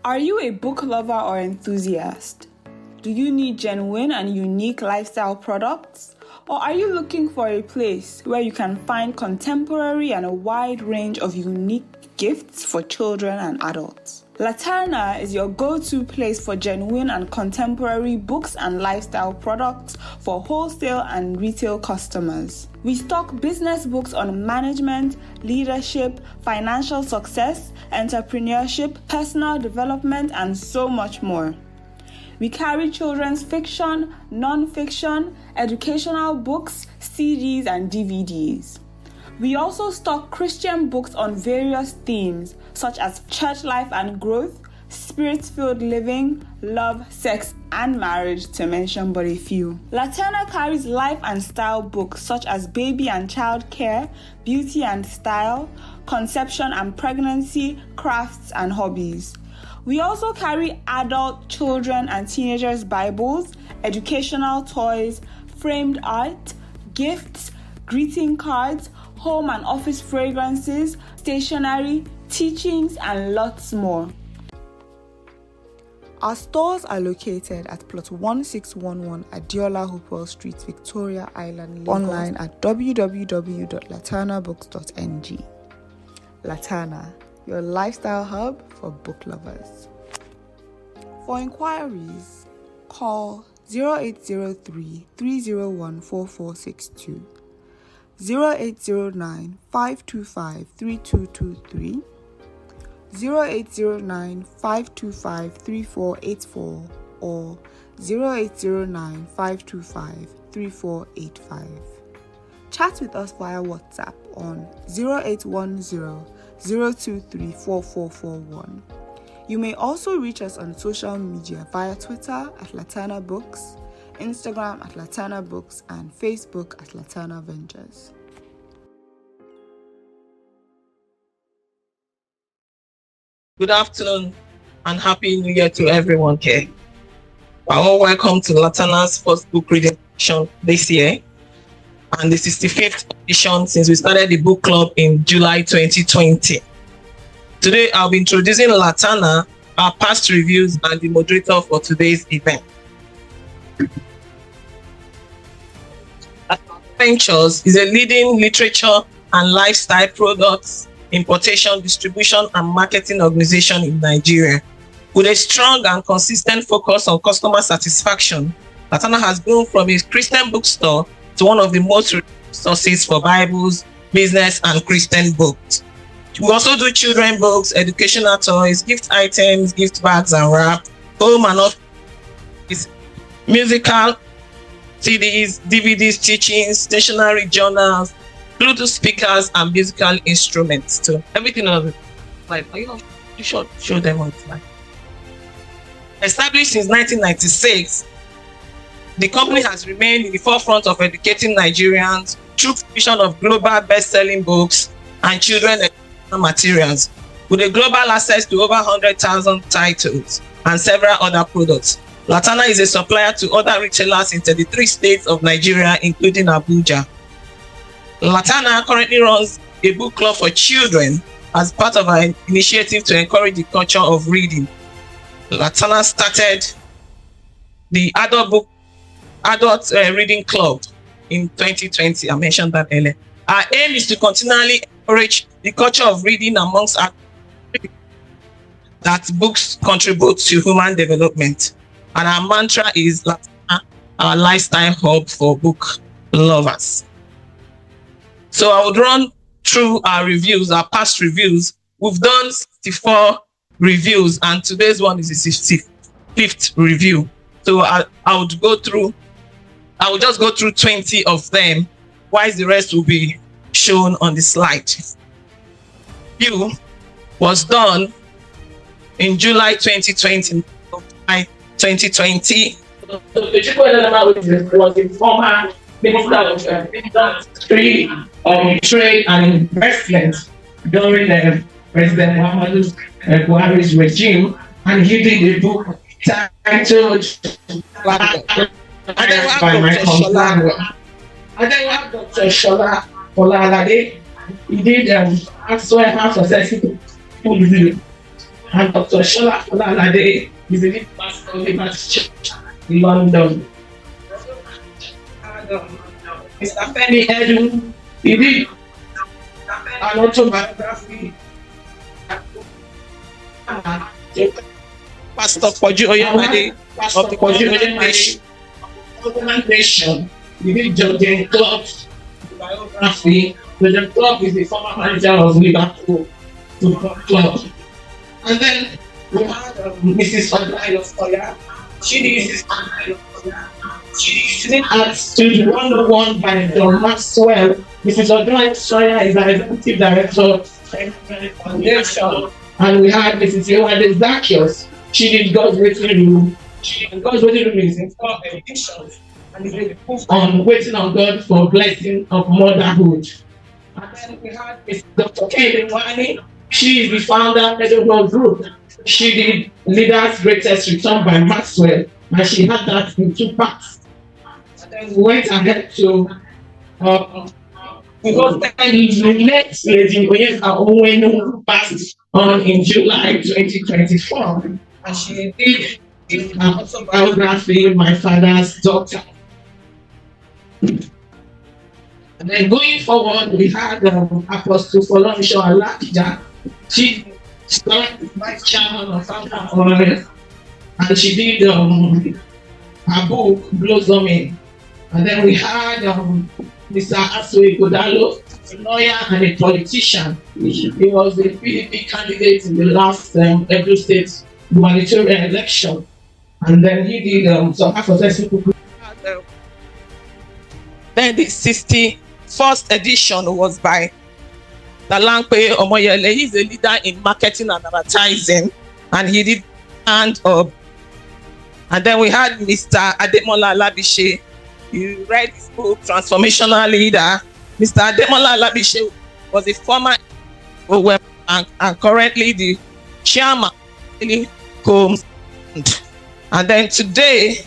Are you a book lover or enthusiast? Do you need genuine and unique lifestyle products? Or are you looking for a place where you can find contemporary and a wide range of unique gifts for children and adults? Laterna is your go-to place for genuine and contemporary books and lifestyle products for wholesale and retail customers. We stock business books on management, leadership, financial success, entrepreneurship, personal development, and so much more. We carry children's fiction, non-fiction, educational books, CDs, and DVDs. We also stock Christian books on various themes such as church life and growth, spirit-filled living, love, sex, and marriage, to mention but a few. Laterna carries life and style books such as baby and child care, beauty and style, conception and pregnancy, crafts, and hobbies. We also carry adult, children, and teenagers' Bibles, educational toys, framed art, gifts, greeting cards, home and office fragrances, stationery, teachings, and lots more. Our stores are located at plot 1611 Adiola Hopewell Street, Victoria Island, Lagos. Online at www.laternabooks.ng. Laterna, your lifestyle hub for book lovers. For inquiries, call 0803 301 4462, 0809 525 3223, 0809 525 3484, or 0809 525 3485. Chat with us via WhatsApp on 0810 023 4441. You may also reach us on social media via Twitter at Laterna Books, Instagram at Laterna Books, and Facebook at Laterna Ventures. Good afternoon and Happy New Year to everyone here. Welcome to Laterna's first book reading edition this year, and this is the 5th edition since we started the book club in July 2020. Today I'll be introducing Laterna, our past reviews, and the moderator for today's event. Ventures is a leading literature and lifestyle products importation, distribution, and marketing organization in Nigeria. With a strong and consistent focus on customer satisfaction, Laterna has grown from a Christian bookstore to one of the most sources for Bibles, business, and Christian books. We also do children books, educational toys, gift items, gift bags and wrap, home and office, musical, CDs, DVDs, teachings, stationery, journals, Bluetooth speakers, and musical instruments too. Everything of it. Like, you should show them what it's like. Established since 1996, the company has remained in the forefront of educating Nigerians through provision of global best-selling books and children educational materials, with a global access to over 100,000 titles and several other products. Laterna is a supplier to other retailers in 33 states of Nigeria, including Abuja. Laterna currently runs a book club for children as part of our initiative to encourage the culture of reading. Laterna started the adult reading club in 2020. I mentioned that earlier. Our aim is to continually encourage the culture of reading amongst our that books contribute to human development. And our mantra is Laterna, our lifestyle hub for book lovers. So I would run through our reviews, our past reviews. We've done 64 reviews, and today's one is the 65th review. So I would just go through 20 of them, whilst the rest will be shown on the slide. Review was done in July 2020. Was the former Minister of Industry, Trade and Investment during President Muhammadu Buhari's regime, and he did a book titled by my companion. And then we have Dr. Shola Olalade. He did how successful review. And Dr. Shola Olalade is the lead pastor of Liberty Church in London. And Mr. Femi Edu, he did an autobiography. Pastor Poju Oyemade of the organization. He did Jordan Klopp's biography. Jordan Klopp is the former manager of Liverpool Football Club. And then we had Mrs. Fadlayo Soya. She did Arts to 101 by John Maxwell. Mrs. Fadlayo Soya is the executive director of the Foundation. And we had Mrs. Yewande Zacchaeus. She did God's Waiting Room. God's Waiting Room is in 4 editions. And it's a book on waiting on God for blessing of motherhood. And then we had Mrs. Dr. Kevin Wani. She is the founder of the Group. She did Leader's Greatest Return by Maxwell, and she had that in 2 parts. And then we went ahead to because the next lady Onyeka passed on in July 2024, and she did an autobiography, My Father's Daughter. And then going forward, we had Apostle Folorunsho Alakija. She started vice chairman of Oil, and she did her book Blossoming. And then we had Mr. Asui Godalo, a lawyer and a politician. He was a PDP candidate in the last Edo State gubernatorial election. And then he did some advocacy. Then the 61st edition was by Dalampe Omoyele. He's a leader in marketing and advertising, and he did stand up. And then we had Mr. Ademola Labishe. You read his book, Transformational Leader. Mr. Ademola Labishe was a former and currently the chairman of Combs. And then today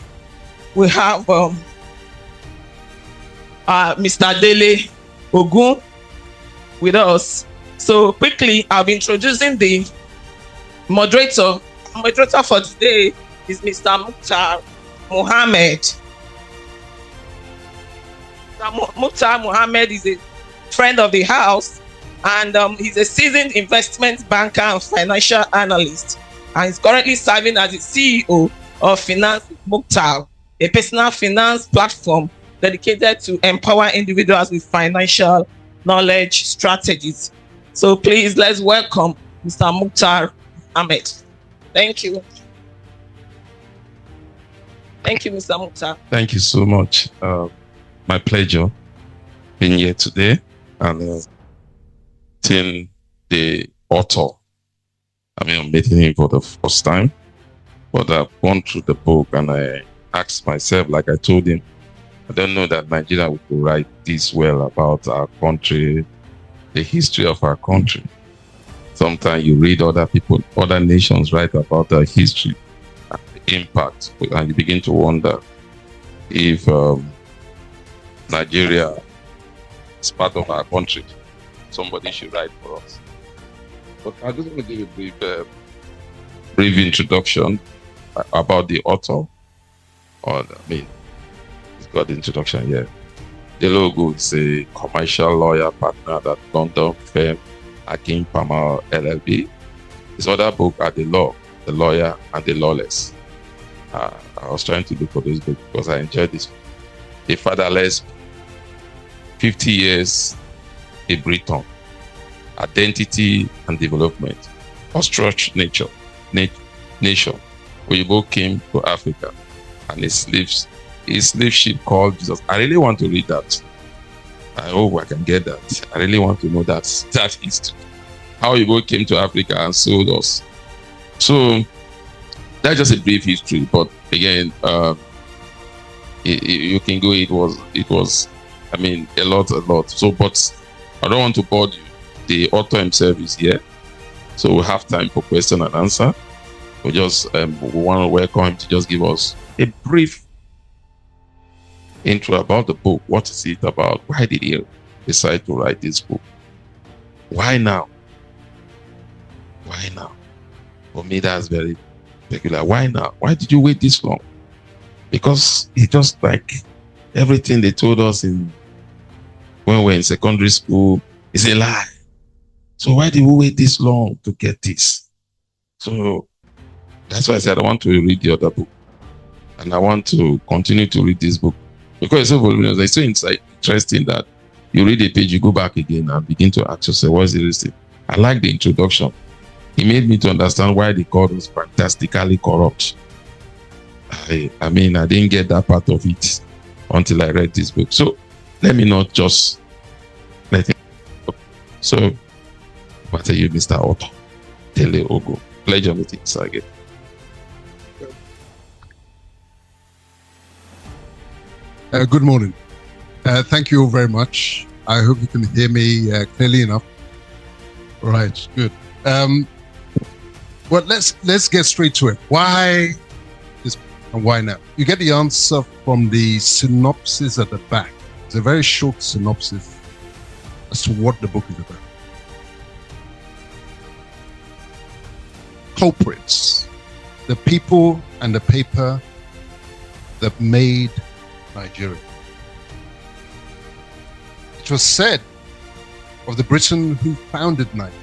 we have Mr. Dele Ogun with us. So quickly, I'll be introducing the moderator. The moderator for today is Mr. Mukhtar Mohammed. Mukhtar Mohammed is a friend of the house, and he's a seasoned investment banker and financial analyst, and he's currently serving as the CEO of Finance with Mukhtar, a personal finance platform dedicated to empower individuals with financial knowledge strategies. So please, let's welcome Mr. Mukhtar Ahmed. Thank you. Thank you, Mr. Mukhtar. Thank you so much. My pleasure being here today and seeing the author. I'm meeting him for the first time, but I've gone through the book and I asked myself, like I told him, I don't know that Nigeria would write this well about our country, the history of our country. Sometimes you read other people, other nations write about their history and the impact, and you begin to wonder if Nigeria is part of our country. Somebody should write for us. But I'm just going to give a brief introduction about the author. He's got the introduction here. Dele Ogun is a commercial lawyer partner at London firm Akin Palmer LLP. His other book are The Law, The Lawyer, and The Lawless. I was trying to look for those books because I enjoyed this. A Fatherless, 50 Years, A Briton, Identity and Development, Ostrich Nation, Oyibo came to Africa, and a slave ship called Jesus. I really want to read that. I hope I can get that. I really want to know that history. How Oyibo came to Africa and sold us. So that's just a brief history, but again, you can go. It was a lot. So, but I don't want to bore you. The author himself is here, so we have time for question and answer. We just we want to welcome him to just give us a brief intro about the book. What is it about? Why did he decide to write this book? Why now? For me, that's very peculiar. Why now? Why did you wait this long? Because it's just like everything they told us when we were in secondary school is a lie. So why did we wait this long to get this? So that's why I said I want to read the other book. And I want to continue to read this book. Because it's so voluminous. It's so interesting that you read a page, you go back again and begin to ask yourself, what is the reason? I like the introduction. It made me to understand why the God was fantastically corrupt. I mean, I didn't get that part of it until I read this book. So let me not just let it. So, what are you, Mr. Author? Dele Ogun. Pleasure meeting, Sage. Good morning. Thank you all very much. I hope you can hear me clearly enough. Right, good. Well, let's get straight to it. Why this and why now? You get the answer from the synopsis at the back. It's a very short synopsis as to what the book is about. Culprits, the people and the paper that made Nigeria. It was said of the Briton who founded Nigeria,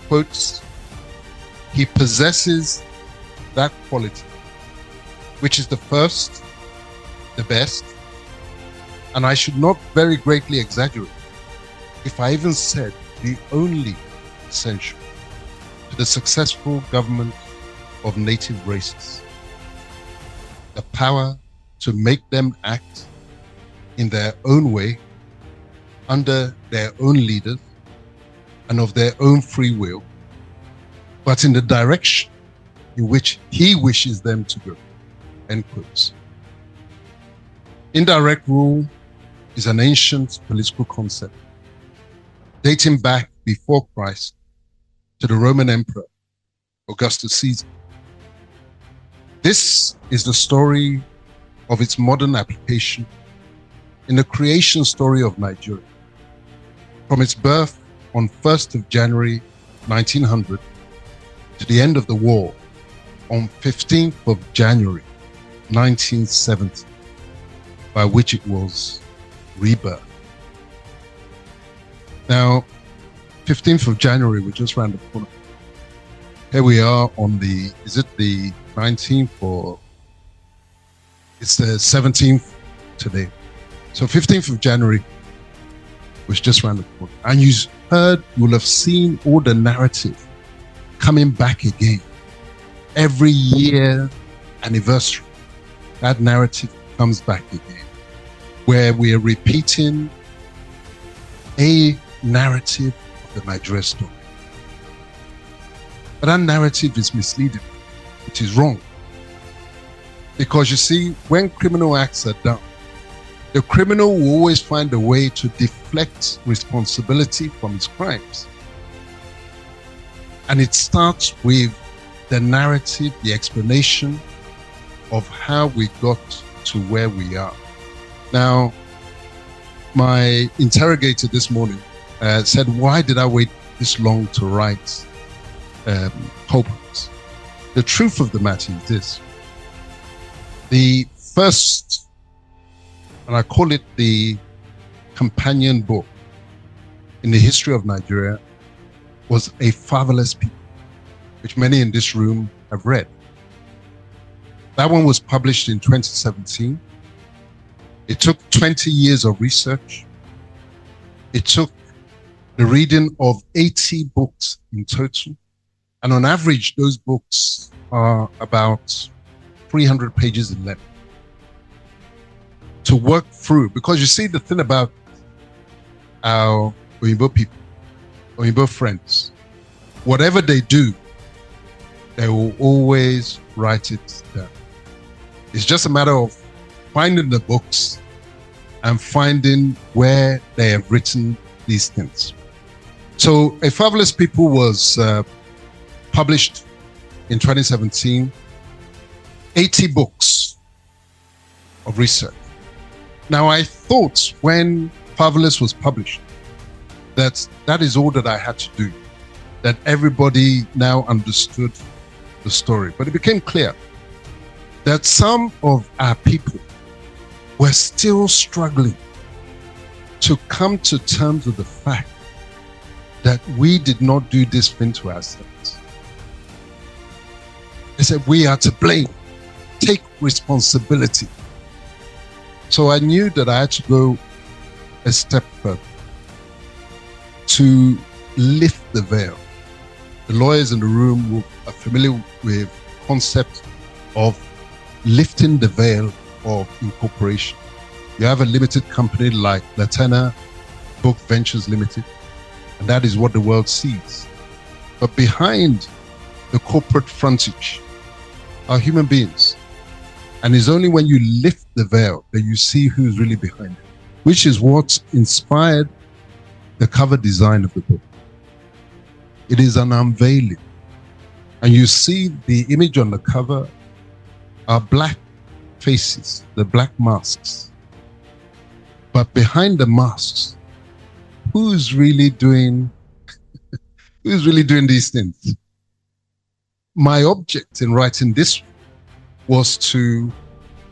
quotes, he possesses that quality, which is the first, the best, and I should not very greatly exaggerate if I even said the only essential to the successful government of native races, the power to make them act in their own way, under their own leaders, and of their own free will, but in the direction in which he wishes them to go, end quotes. Indirect rule is an ancient political concept dating back before Christ to the Roman Emperor, Augustus Caesar. This is the story of its modern application in the creation story of Nigeria. From its birth on 1st of January 1900 to the end of the war on 15th of January 1970, by which it was rebirth. Now, 15th of January, we're just around the corner. Here we are on the, is it the 19th or it's the 17th today. So 15th of January was just around the corner. And you will have seen all the narrative coming back again. Every year anniversary, that narrative comes back again, where we are repeating a narrative of the Nigeria story. But that narrative is misleading. It is wrong. Because you see, when criminal acts are done, the criminal will always find a way to deflect responsibility from his crimes. And it starts with the narrative, the explanation of how we got to where we are. Now, my interrogator this morning said, why did I wait this long to write Culprits? The truth of the matter is this. The first, and I call it the companion book in the history of Nigeria, was A Fatherless People, which many in this room have read. That one was published in 2017. It took 20 years of research. It took the reading of 80 books in total. And on average, those books are about 300 pages in length to work through. Because you see, the thing about our Oyinbo people, Oyinbo friends, whatever they do, they will always write it down. It's just a matter of finding the books and finding where they have written these things. So A Fatherless People was published in 2017, 80 books of research. Now, I thought when Fatherless was published that is all that I had to do, that everybody now understood the story. But it became clear that some of our people were still struggling to come to terms with the fact that we did not do this thing to ourselves. They said, we are to blame. Take responsibility. So I knew that I had to go a step further to lift the veil. The lawyers in the room are familiar with the concept of lifting the veil of incorporation. You have a limited company like Laterna Book Ventures Limited, and that is what the world sees. But behind the corporate frontage are human beings. And it's only when you lift the veil that you see who's really behind it, which is what inspired the cover design of the book. It is an unveiling. And you see the image on the cover are black faces, the black masks. But behind the masks, who's really doing these things? My object in writing this was to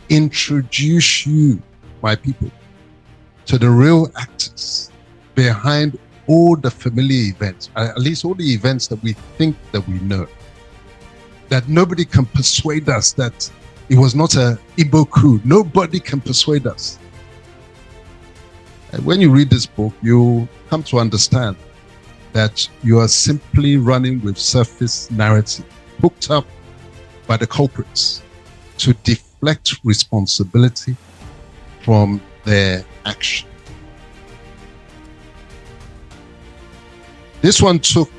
introduce you, my people, to the real actors behind all the familiar events, at least all the events that we think that we know. That nobody can persuade us that it was not an Igbo coup. Nobody can persuade us. And when you read this book, you come to understand that you are simply running with surface narrative, hooked up by the culprits to deflect responsibility from their action. This one took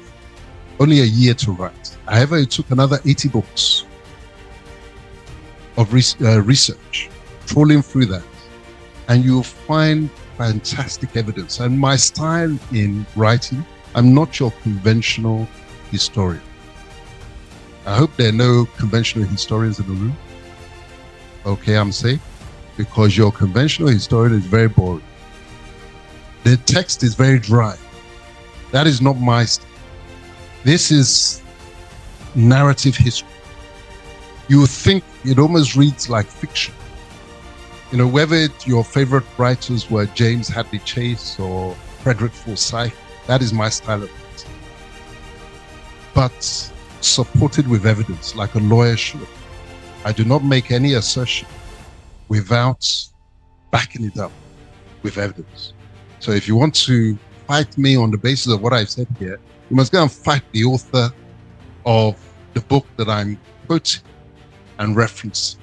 only a year to write. However, it took another 80 books of research, trawling through that, and you'll find fantastic evidence. And my style in writing, I'm not your conventional historian. I hope there are no conventional historians in the room. Okay, I'm safe, because your conventional historian is very boring. The text is very dry. That is not my style. This is narrative history. You think it almost reads like fiction. You know, whether your favorite writers were James Hadley Chase or Frederick Forsyth, that is my style of writing. But supported with evidence, like a lawyer should. I do not make any assertion without backing it up with evidence. So if you want to fight me on the basis of what I've said here, you must go and fight the author of the book that I'm quoting and referencing.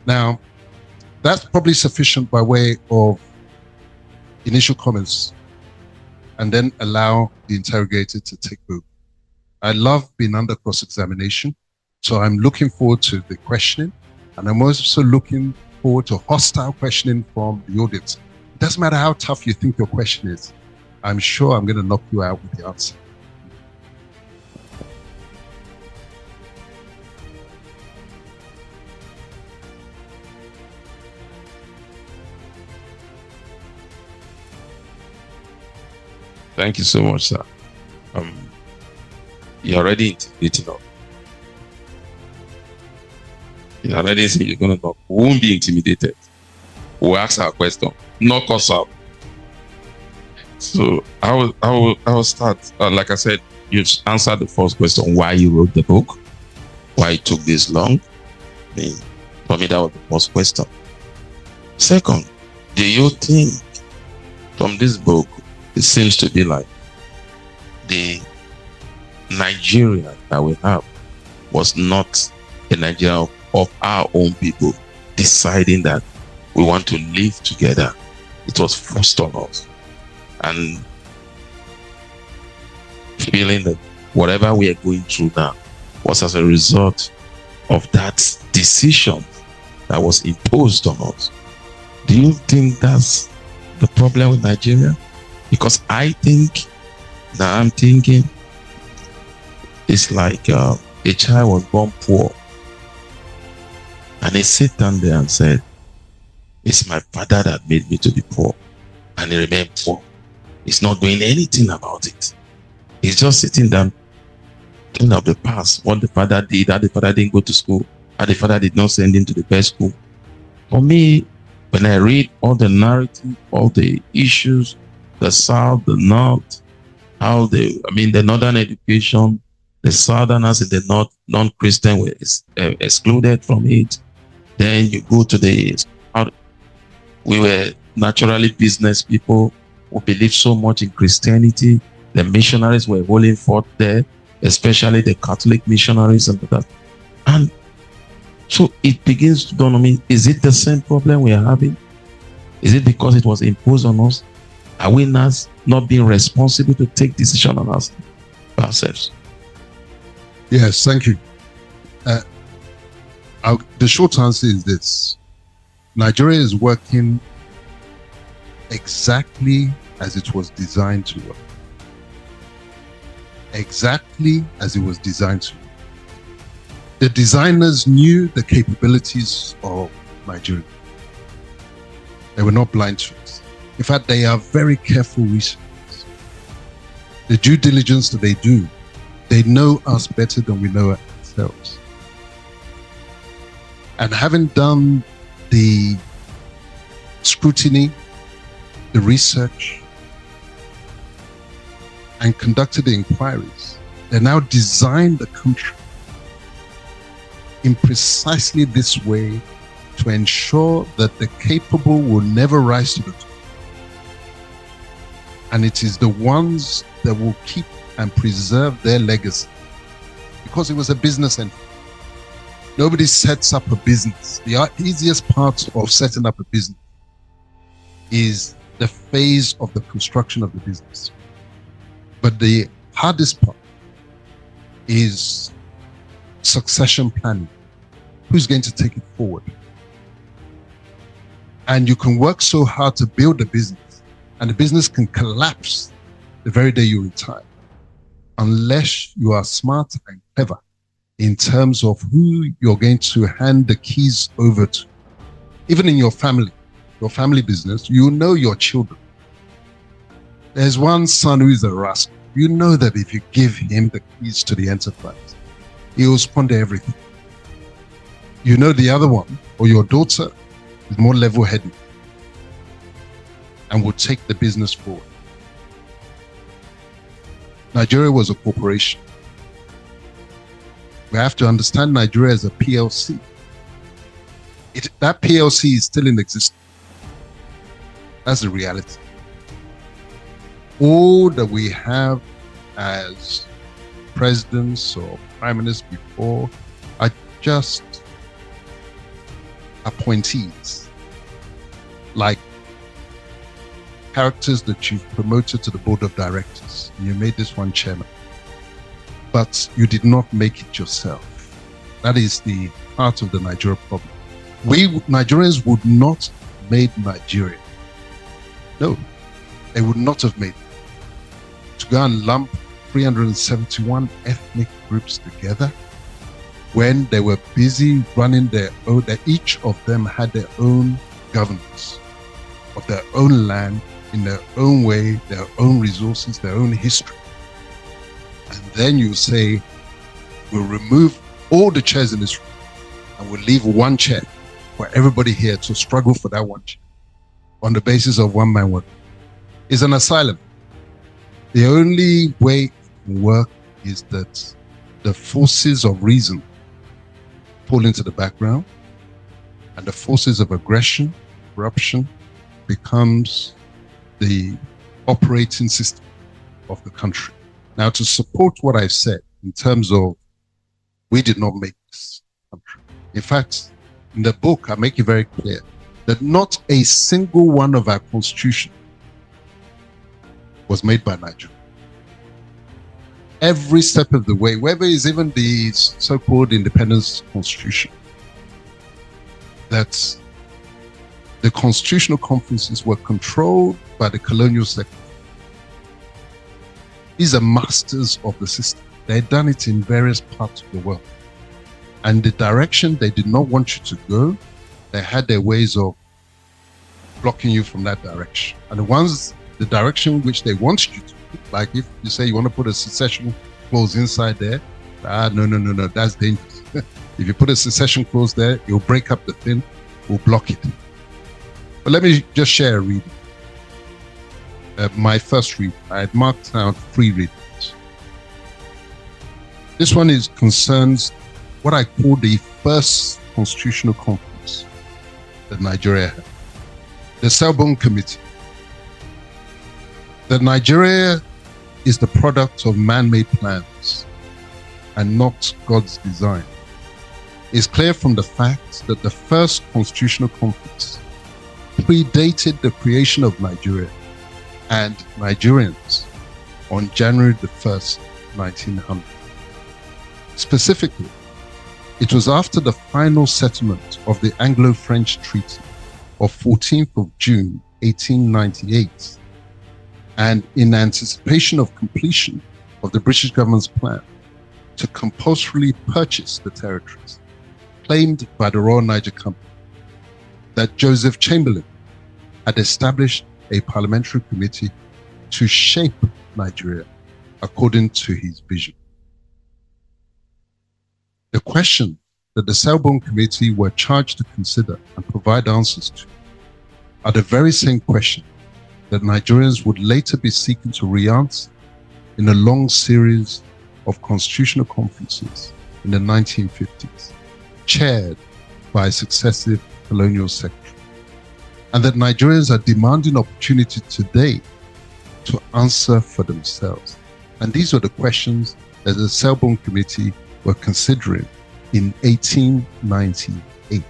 Now, that's probably sufficient by way of initial comments, and then allow the interrogator to take over. I love being under cross-examination, so I'm looking forward to the questioning, and I'm also looking forward to hostile questioning from the audience. It doesn't matter how tough you think your question is. I'm sure I'm going to knock you out with the answer. Thank you so much, sir. You're already intimidating us. You're already saying you're going to knock. We won't be intimidated. We'll ask our question. Knock us out. So I will start. Like I said, you answered the first question, why you wrote the book, why it took this long. For me, that was the first question. Second, do you think from this book, it seems to be like the Nigeria that we have was not a Nigeria of our own people deciding that we want to live together. It was forced on us. And feeling that whatever we are going through now was as a result of that decision that was imposed on us. Do you think that's the problem with Nigeria? Because I think, now I'm thinking, it's like a child was born poor. And he sat down there and said, it's my father that made me to be poor. And he remained poor. He's not doing anything about it. He's just sitting down Think of the past, what the father did, how the father didn't go to school, how the father did not send him to the best school. For me, when I read all the narrative, all the issues, the South, the North, how the Northern education, the Southerners in the North, non-Christian were excluded from it. Then you go to the South, we were naturally business people who believed so much in Christianity. The missionaries were holding forth there, especially the Catholic missionaries and that. And so it begins to dawn on me, is it the same problem we are having? Is it because it was imposed on us? Are we not being responsible to take decisions on ourselves? Yes, thank you. The short answer is this. Nigeria is working exactly as it was designed to work. Exactly as it was designed to work. The designers knew the capabilities of Nigeria. They were not blind to it. In fact, they are very careful researchers. The due diligence that they do, they know us better than we know ourselves. And having done the scrutiny, the research, and conducted the inquiries, they now design the country in precisely this way to ensure that the capable will never rise to the top. And it is the ones that will keep and preserve their legacy, because it was a business entity. Nobody sets up a business. The easiest part of setting up a business is the phase of the construction of the business. But the hardest part is succession planning. Who's going to take it forward? And you can work so hard to build a business, and the business can collapse the very day you retire, unless you are smart and clever in terms of who you're going to hand the keys over to. Even in your family business, you know your children. There's one son who is a rascal. You know that if you give him the keys to the enterprise, he will squander everything. You know the other one, or your daughter, is more level-headed and will take the business forward. Nigeria was a corporation. We have to understand Nigeria as a PLC. That PLC is still in existence. That's the reality. All that we have as presidents or prime ministers before are just appointees, like characters that you've promoted to the board of directors. You made this one chairman, but you did not make it yourself. That is the heart of the Nigeria problem. We Nigerians would not have made Nigeria. No, they would not have made it. To go and lump 371 ethnic groups together when they were busy running their own, that each of them had their own governance of their own land, in their own way, their own resources, their own history. And then you say, we'll remove all the chairs in this room and we'll leave one chair for everybody here to struggle for that one chair on the basis of one man, one. It's an asylum. The only way it can work is that the forces of reason pull into the background, and the forces of aggression, corruption, becomes the operating system of the country. Now, to support what I said in terms of we did not make this country. In fact, in the book, I make it very clear that not a single one of our constitution was made by Nigeria. Every step of the way, whether it's even the so-called independence constitution, that the constitutional conferences were controlled by the colonial sector. These are masters of the system. They've done it in various parts of the world. And the direction they did not want you to go, they had their ways of blocking you from that direction. And the direction which they wanted you to, like if you say you want to put a secession clause inside there, No, that's dangerous. If you put a secession clause there, you'll break up the thing, we'll block it. But let me just share a reading. My first read, I had marked out 3 readings. This one concerns what I call the first constitutional conference that Nigeria had. The Selborne Committee. That Nigeria is the product of man-made plans and not God's design is clear from the fact that the first constitutional conference predated the creation of Nigeria and Nigerians on January the 1st, 1900. Specifically, it was after the final settlement of the Anglo-French Treaty of 14th of June, 1898, and in anticipation of completion of the British government's plan to compulsorily purchase the territories claimed by the Royal Niger Company, that Joseph Chamberlain had established a parliamentary committee to shape Nigeria according to his vision. The question that the Selborne Committee were charged to consider and provide answers to are the very same question that Nigerians would later be seeking to re-answer in a long series of constitutional conferences in the 1950s, chaired by successive colonial secretaries. And that Nigerians are demanding opportunity today to answer for themselves. And these were the questions that the Selborne Committee were considering in 1898.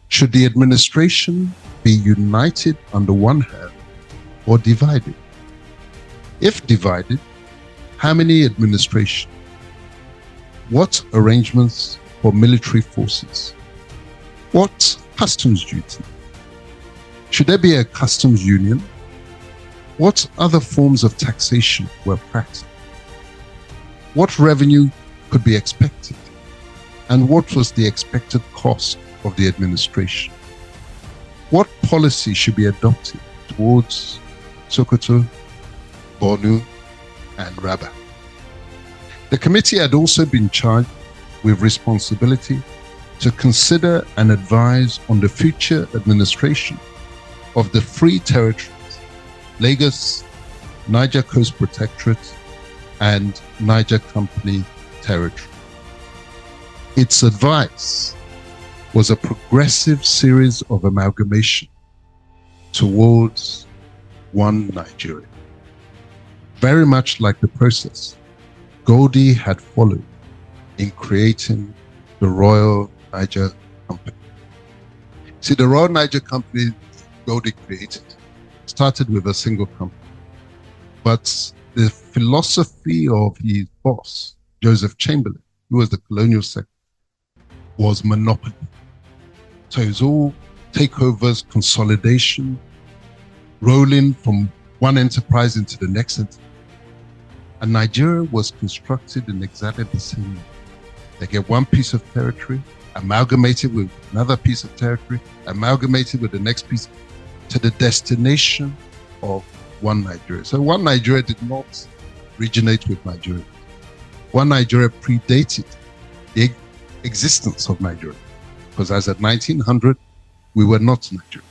Should the administration be united on the one hand or divided? If divided, how many administration? What arrangements for military forces? What customs duty? Should there be a customs union? What other forms of taxation were practiced? What revenue could be expected? And what was the expected cost of the administration? What policy should be adopted towards Sokoto, Borno, and Rabat? The committee had also been charged with responsibility to consider and advise on the future administration of the free territories, Lagos, Niger Coast Protectorate, and Niger Company territory. Its advice was a progressive series of amalgamation towards one Nigeria. Very much like the process Goldie had followed in creating the Royal Niger Company. See, the Royal Niger Company Goldie created started with a single company. But the philosophy of his boss, Joseph Chamberlain, who was the colonial secretary, was monopoly. So it was all takeovers, consolidation, rolling from one enterprise into the next enterprise. And Nigeria was constructed in exactly the same way. They get one piece of territory, amalgamated with another piece of territory, amalgamated with the next piece, to the destination of one Nigeria. So one Nigeria did not originate with Nigeria. One Nigeria predated the existence of Nigeria. Because as at 1900, we were not Nigeria.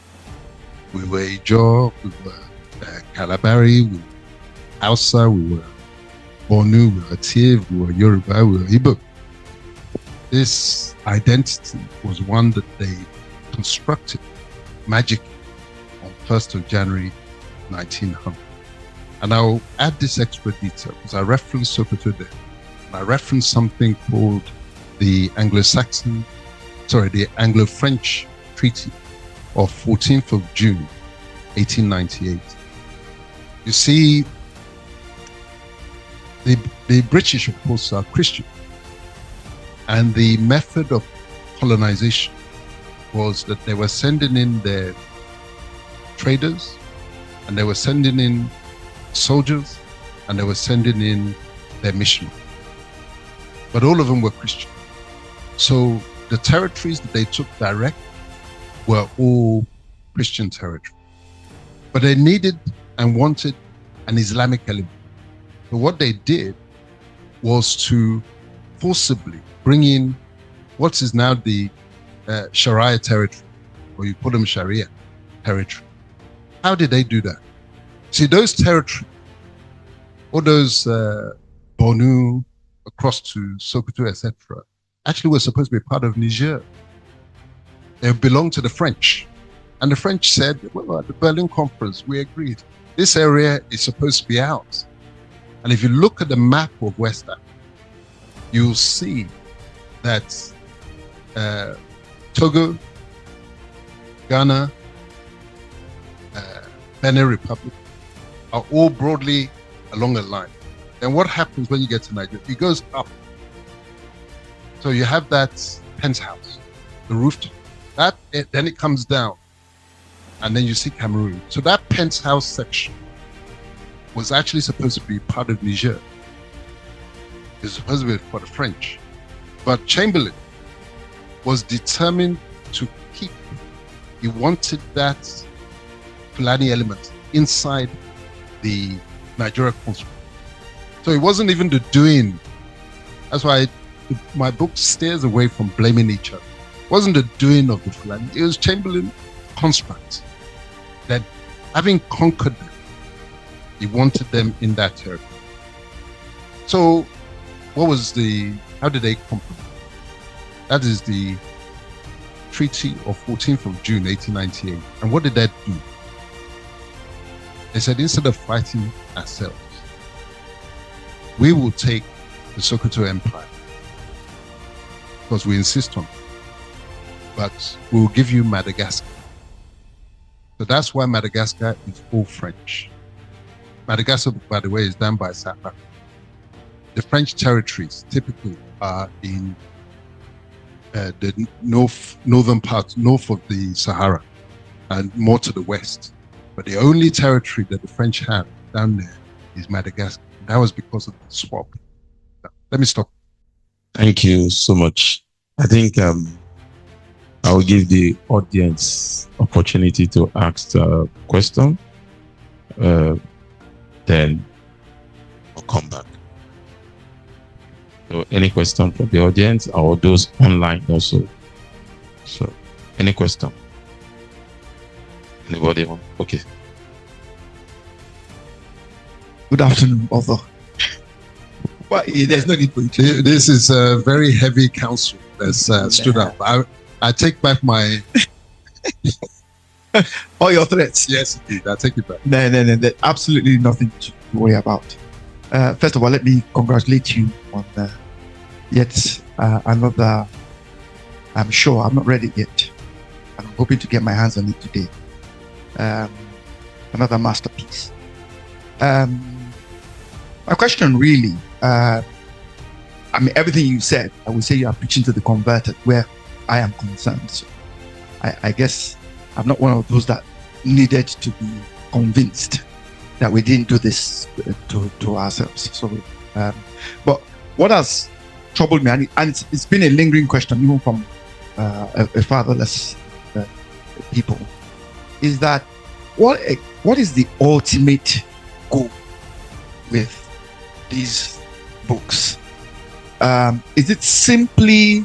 We were Ijaw, we were Kalabari, we were Hausa, we were Bornu, we were Tiv, we were Yoruba, we were Igbo. This identity was one that they constructed magically on 1st of January 1900. And I'll add this extra detail because I referenced Sokoto there. And I referenced something called the Anglo-French Treaty of 14th of June, 1898. You see, the British, of course, are Christian. And the method of colonization was that they were sending in their traders, and they were sending in soldiers, and they were sending in their missionaries. But all of them were Christian. So the territories that they took direct were all Christian territory. But they needed and wanted an Islamic element. So what they did was to forcibly bring in what is now the Sharia territory, or you put them Sharia territory. How did they do that? See, those territories, all those Bornu across to Sokoto, etc., actually were supposed to be part of Niger. They belonged to the French. And the French said, well, at the Berlin Conference, we agreed, this area is supposed to be ours. And if you look at the map of West Africa, you'll see that Togo, Ghana, Benin Republic are all broadly along a line. Then what happens when you get to Nigeria? It goes up. So you have that penthouse, the rooftop. Then it comes down, and then you see Cameroon. So that penthouse section was actually supposed to be part of Niger. It was supposed to be for the French. But Chamberlain was determined to keep. He wanted that Fulani element inside the Nigeria construct. So it wasn't even the doing. That's why my book steers away from blaming each other. It wasn't the doing of the Fulani. It was Chamberlain's construct that, having conquered them, he wanted them in that territory. So how did they compromise? That is the Treaty of 14th of June, 1898. And what did that do? They said, instead of fighting ourselves, we will take the Sokoto Empire because we insist on it. But we will give you Madagascar. So that's why Madagascar is all French. Madagascar, by the way, is done by South Africa. The French territories typically are in the northern part, north of the Sahara, and more to the west. But the only territory that the French have down there is Madagascar. That was because of the swap. Let me stop. Thank you so much. I think I will give the audience opportunity to ask a question. Then I'll come back. So any question from the audience or those online also? So any question? Anybody want? Okay. Good afternoon, author. Well, there's no need for you to. This is a very heavy council that's stood up. I take back my all your threats. Yes, indeed. I take it back. No. There's absolutely nothing to worry about. First of all, let me congratulate you on yet another. I'm sure I'm not ready yet. I'm hoping to get my hands on it today. Another masterpiece. My question really, I mean, everything you said, I would say you are preaching to the converted where I am concerned. So I guess I'm not one of those that needed to be convinced that we didn't do this to ourselves. So, but what has troubled me, and it's been a lingering question even from a fatherless people, is that what is the ultimate goal with these books? Is it simply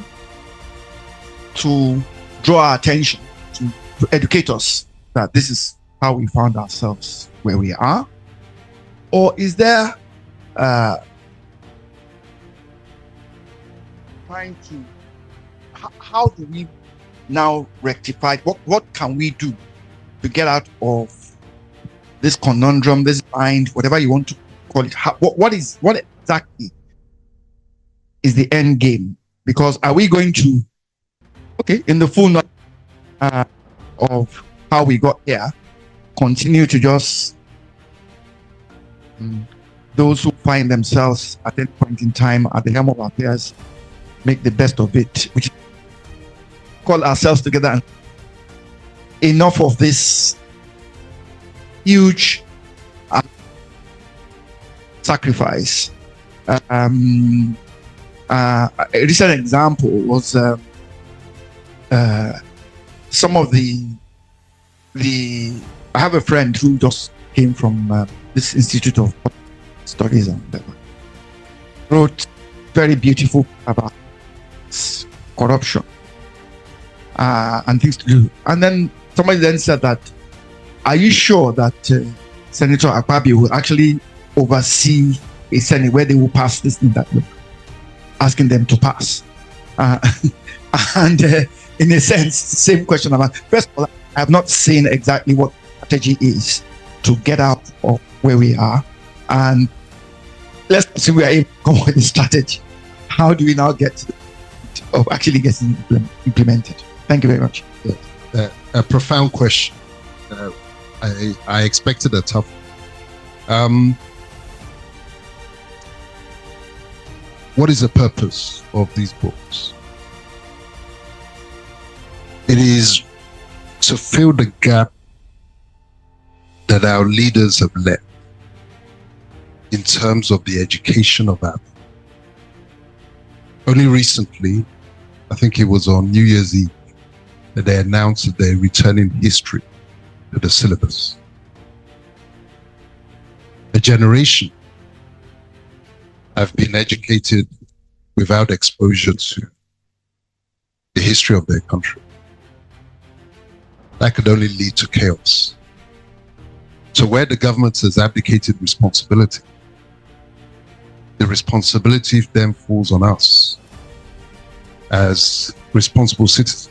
to draw our attention, to educate us that this is how we found ourselves where we are? Or is there trying to, how do we now rectify, what can we do to get out of this conundrum, this bind, whatever you want to call it? What exactly is the end game? Because are we going to, in the full knowledge of how we got here, continue to just those who find themselves at any point in time at the helm of affairs make the best of it, which call ourselves together and enough of this huge sacrifice. A recent example was some of the I have a friend who just came from this Institute of Studies and whatever. wrote very beautiful about corruption and things to do. And then somebody then said that, are you sure that Senator Akpabio will actually oversee a Senate where they will pass this thing that we're asking them to pass? And in a sense, same question about, first of all, I have not seen exactly what strategy is to get out of where we are. And let's see we are able to come up with a strategy. How do we now get to of actually getting implemented? Thank you very much. A profound question. I expected a tough one. What is the purpose of these books? It is to fill the gap that our leaders have left in terms of the education of our people. Only recently, I think it was on New Year's Eve, that they announced that they're returning history to the syllabus. A generation have been educated without exposure to the history of their country. That could only lead to chaos. So where the government has abdicated responsibility, the responsibility then falls on us as responsible citizens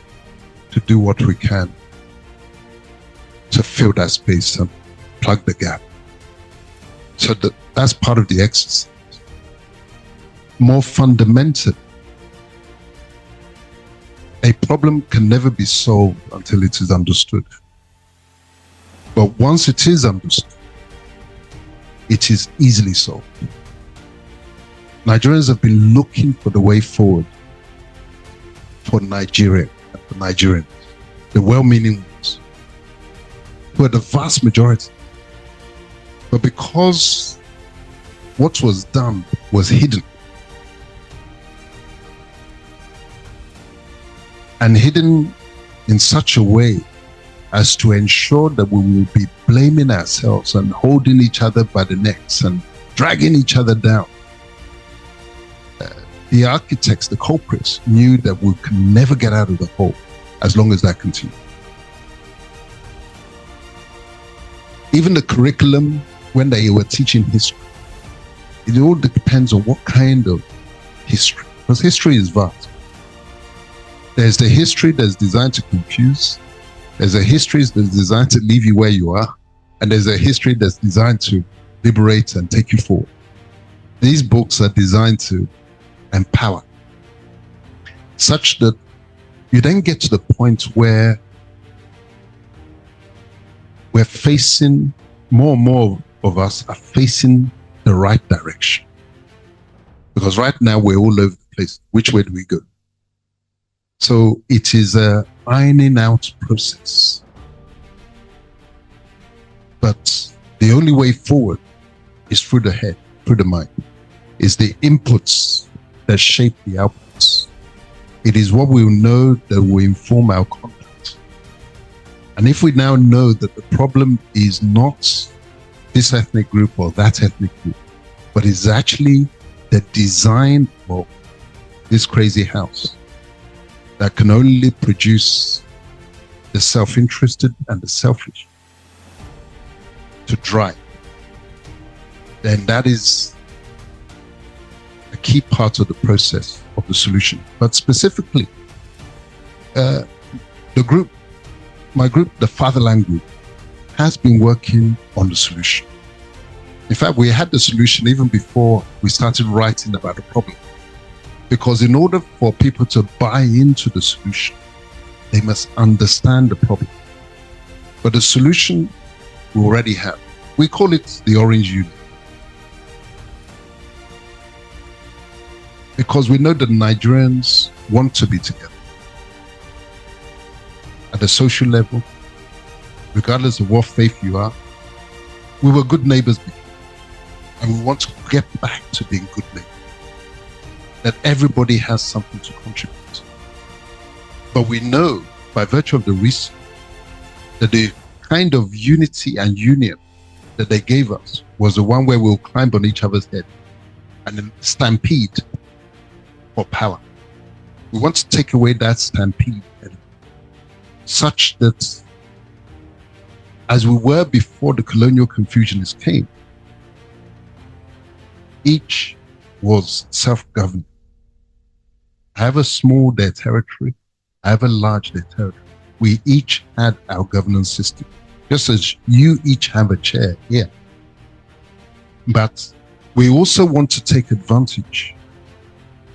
to do what we can to fill that space and plug the gap. So that's part of the exercise. More fundamental, a problem can never be solved until it is understood. But once it is understood, it is easily solved. Nigerians have been looking for the way forward for Nigeria and for Nigerians, the well-meaning ones, who are the vast majority. But because what was done was hidden, and hidden in such a way as to ensure that we will be blaming ourselves and holding each other by the necks and dragging each other down. The architects, the culprits, knew that we could never get out of the hole as long as that continued. Even the curriculum, when they were teaching history, it all depends on what kind of history, because history is vast. There's the history that's designed to confuse. There's a history that's designed to leave you where you are. And there's a history that's designed to liberate and take you forward. These books are designed to empower, such that you then get to the point where we're facing, more and more of us are facing the right direction. Because right now we're all over the place. Which way do we go? So it is a ironing out process. But the only way forward is through the head, through the mind. It's the inputs that shape the outputs. It is what we know that will inform our conduct. And if we now know that the problem is not this ethnic group or that ethnic group, but is actually the design of this crazy house that can only produce the self-interested and the selfish to drive, then that is a key part of the process of the solution. But specifically, my group, the Fatherland Group, has been working on the solution. In fact, we had the solution even before we started writing about the problem. Because in order for people to buy into the solution, they must understand the problem. But the solution we already have. We call it the Orange Union. Because we know that Nigerians want to be together. At the social level, regardless of what faith you are, we were good neighbors before. And we want to get back to being good neighbors. That everybody has something to contribute. But we know, by virtue of the research, that the kind of unity and union that they gave us was the one where we'll climb on each other's head and a stampede for power. We want to take away that stampede such that as we were before the colonial confusionists came, each was self-governed. However small their territory, however large their territory, we each had our governance system, just as you each have a chair here. But we also want to take advantage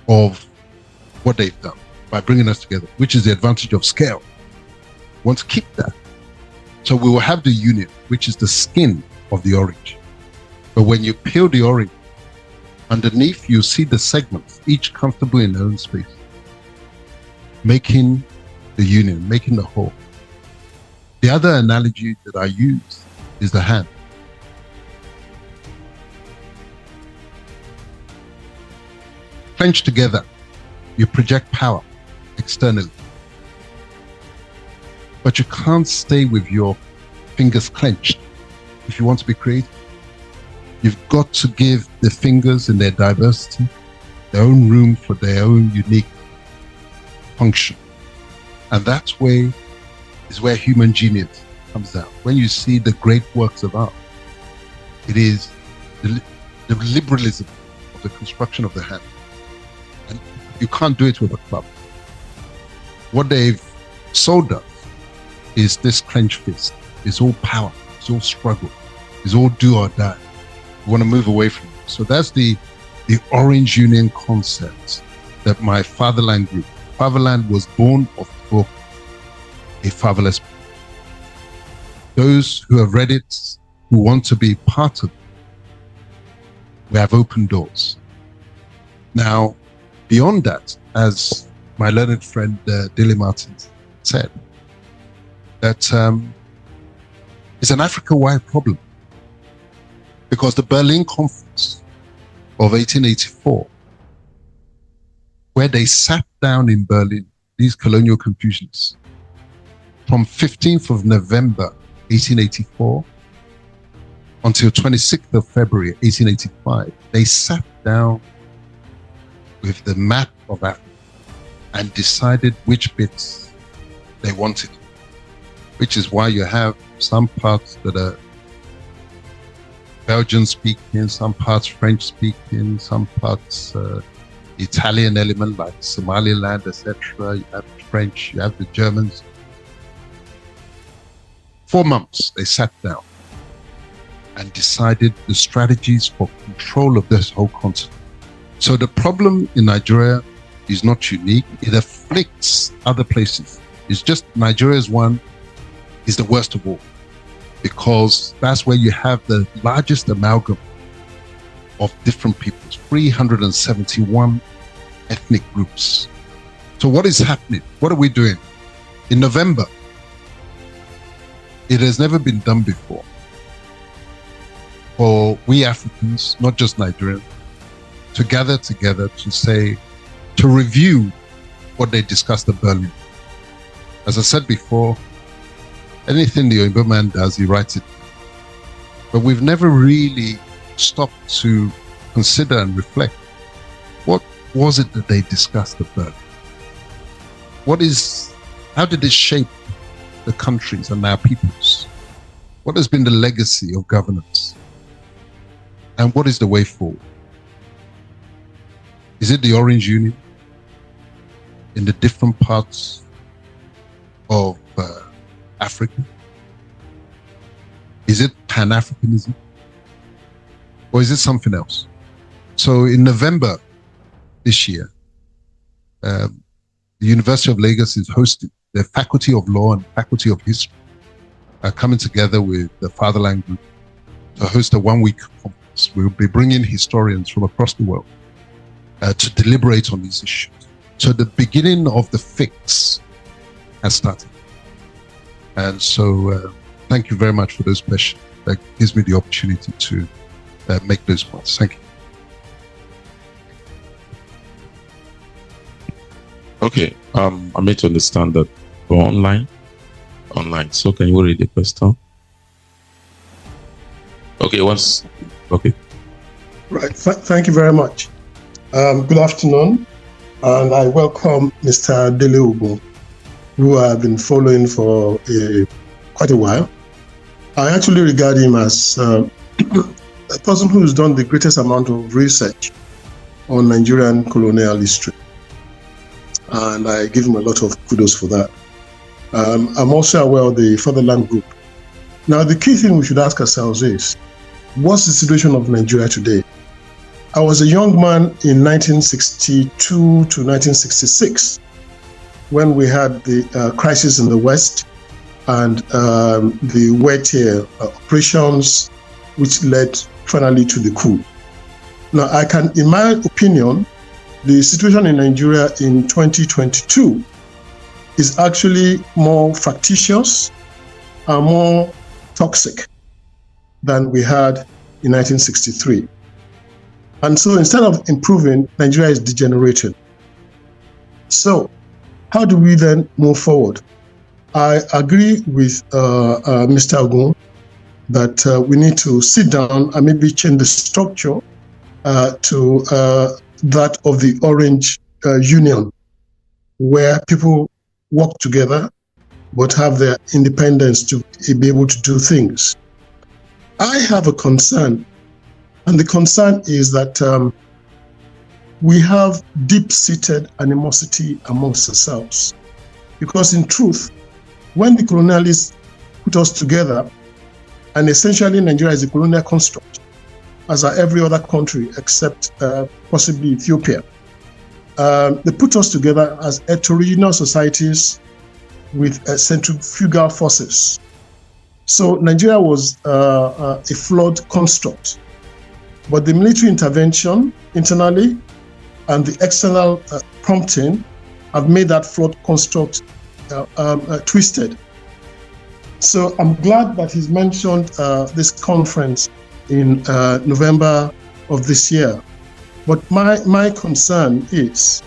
of what they've done by bringing us together, which is the advantage of scale. We want to keep that. So we will have the union, which is the skin of the orange. But when you peel the orange, underneath you see the segments, each comfortable in their own space, making the union, making the whole. The other analogy that I use is the hand. Clenched together, you project power externally. But you can't stay with your fingers clenched if you want to be creative. You've got to give the fingers in their diversity their own room for their own unique function. And that way is where human genius comes out. When you see the great works of art, it is the liberalism of the construction of the hand. And you can't do it with a club. What they've sold us is this clenched fist. It's all power, it's all struggle, it's all do or die. We want to move away from it. So that's the Orange Union concept that my fatherland group, Fatherland was born of the book, A Fatherless People. Those who have read it, who want to be part of it, we have open doors. Now, beyond that, as my learned friend Dele Martin said, that it's an Africa-wide problem. Because the Berlin Conference of 1884, where they sat down in Berlin, these colonial confusionists, from 15th of November 1884 until 26th of February 1885, they sat down with the map of Africa and decided which bits they wanted, which is why you have some parts that are Belgian speaking, some parts French speaking, some parts Italian element like Somaliland, etc. You have the French, you have the Germans. 4 months they sat down and decided the strategies for control of this whole continent. So the problem in Nigeria is not unique. It afflicts other places. It's just Nigeria's one is the worst of all, because that's where you have the largest amalgam of different peoples, 371 ethnic groups. So what is happening? What are we doing? In November, it has never been done before for we Africans, not just Nigerians, to gather together to review what they discussed at Berlin. As I said before, anything the Oyibo man does, he writes it. But we've never really stopped to consider and reflect. What was it that they discussed at Berlin? How did it shape the countries and our peoples? What has been the legacy of governance? And what is the way forward? Is it the Orange Union in the different parts of Africa? Is it Pan-Africanism? Or is it something else? So in November this year, the University of Lagos is hosting the Faculty of Law and Faculty of History coming together with the Fatherland Group to host a one-week conference. We'll be bringing historians from across the world to deliberate on these issues. So the beginning of the fix has started. And so thank you very much for those questions. That gives me the opportunity to make those points. Thank you. Okay, I made to understand that we're online. So can you read the question? Okay, okay. Right. Thank you very much. Good afternoon, and I welcome Mr. Dele Ogun, who I've been following for quite a while. I actually regard him as a person who's done the greatest amount of research on Nigerian colonial history, and I give him a lot of kudos for that. I'm also aware of the Fatherland Group. Now, the key thing we should ask ourselves is, what's the situation of Nigeria today? I was a young man in 1962 to 1966 when we had the crisis in the West and the wet operations, which led finally to the coup. Now, in my opinion, the situation in Nigeria in 2022 is actually more factitious and more toxic than we had in 1963. And so instead of improving, Nigeria is degenerating. So how do we then move forward? I agree with Mr. Ogun that we need to sit down and maybe change the structure to that of the Orange Union, where people work together but have their independence to be able to do things. I have a concern, and the concern is that we have deep-seated animosity amongst ourselves. Because in truth, when the colonialists put us together, and essentially Nigeria is a colonial construct, as are every other country except possibly Ethiopia, they put us together as heterogeneous societies with centrifugal forces. So Nigeria was a flawed construct. But the military intervention internally and the external prompting have made that flawed construct twisted. So I'm glad that he's mentioned this conference in November of this year. But my concern is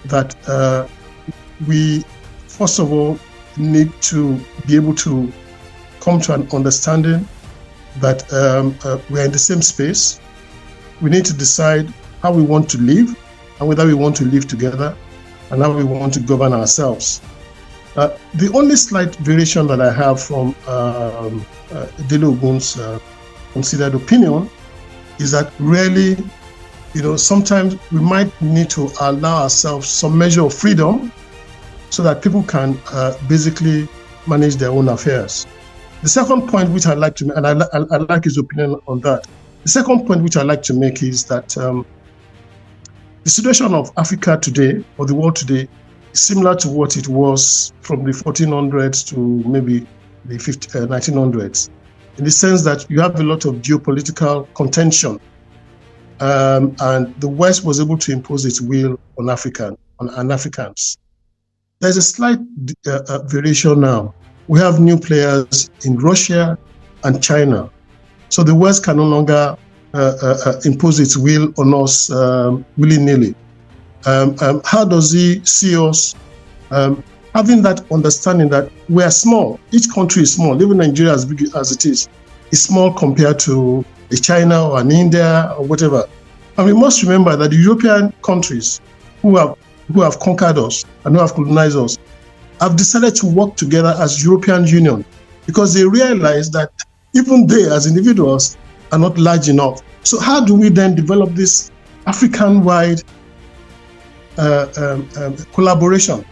that we, first of all, need to be able to come to an understanding that we're in the same space. We need to decide how we want to live and whether we want to live together and how we want to govern ourselves. The only slight variation that I have from Dele Ogun's considered opinion is that really, sometimes we might need to allow ourselves some measure of freedom so that people can basically manage their own affairs. The second point which I'd like to make, and I like his opinion on that, the second point which I'd like to make is that the situation of Africa today, or the world today, is similar to what it was from the 1400s to maybe the 1900s, in the sense that you have a lot of geopolitical contention, and the West was able to impose its will on Africans. There's a slight variation now. We have new players in Russia and China. So the West can no longer impose its will on us willy-nilly. How does he see us having that understanding that we are small? Each country is small. Even Nigeria, as big as it is small compared to a China or an India or whatever. And we must remember that the European countries who have conquered us and who have colonized us have decided to work together as European Union because they realize that even they as individuals are not large enough. So how do we then develop this African-wide collaboration?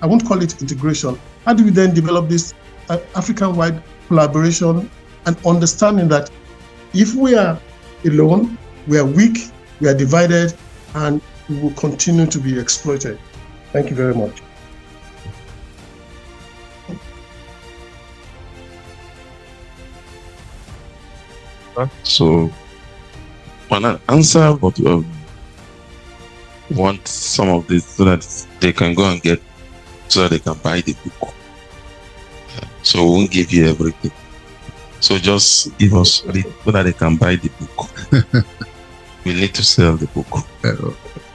I won't call it integration. How do we then develop this African-wide collaboration and understanding that if we are alone, we are weak, we are divided, and we will continue to be exploited. Thank you very much. So, when I answer, but want some of this so that they can go and get, so that they can buy the book. So we won't give you everything. So just give us so that they can buy the book. We need to sell the book.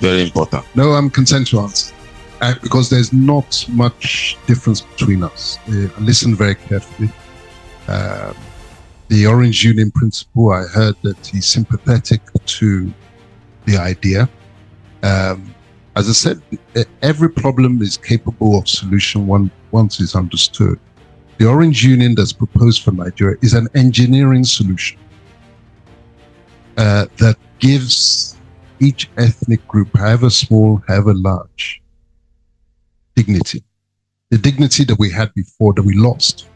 Very important. No, I'm content to answer. Because there's not much difference between us. I listened very carefully. The the Orange Union principle, I heard that he's sympathetic to the idea. As I said, every problem is capable of solution once it's understood. The Orange Union that's proposed for Nigeria is an engineering solution that gives each ethnic group, however small, however large, dignity. The dignity that we had before, that we lost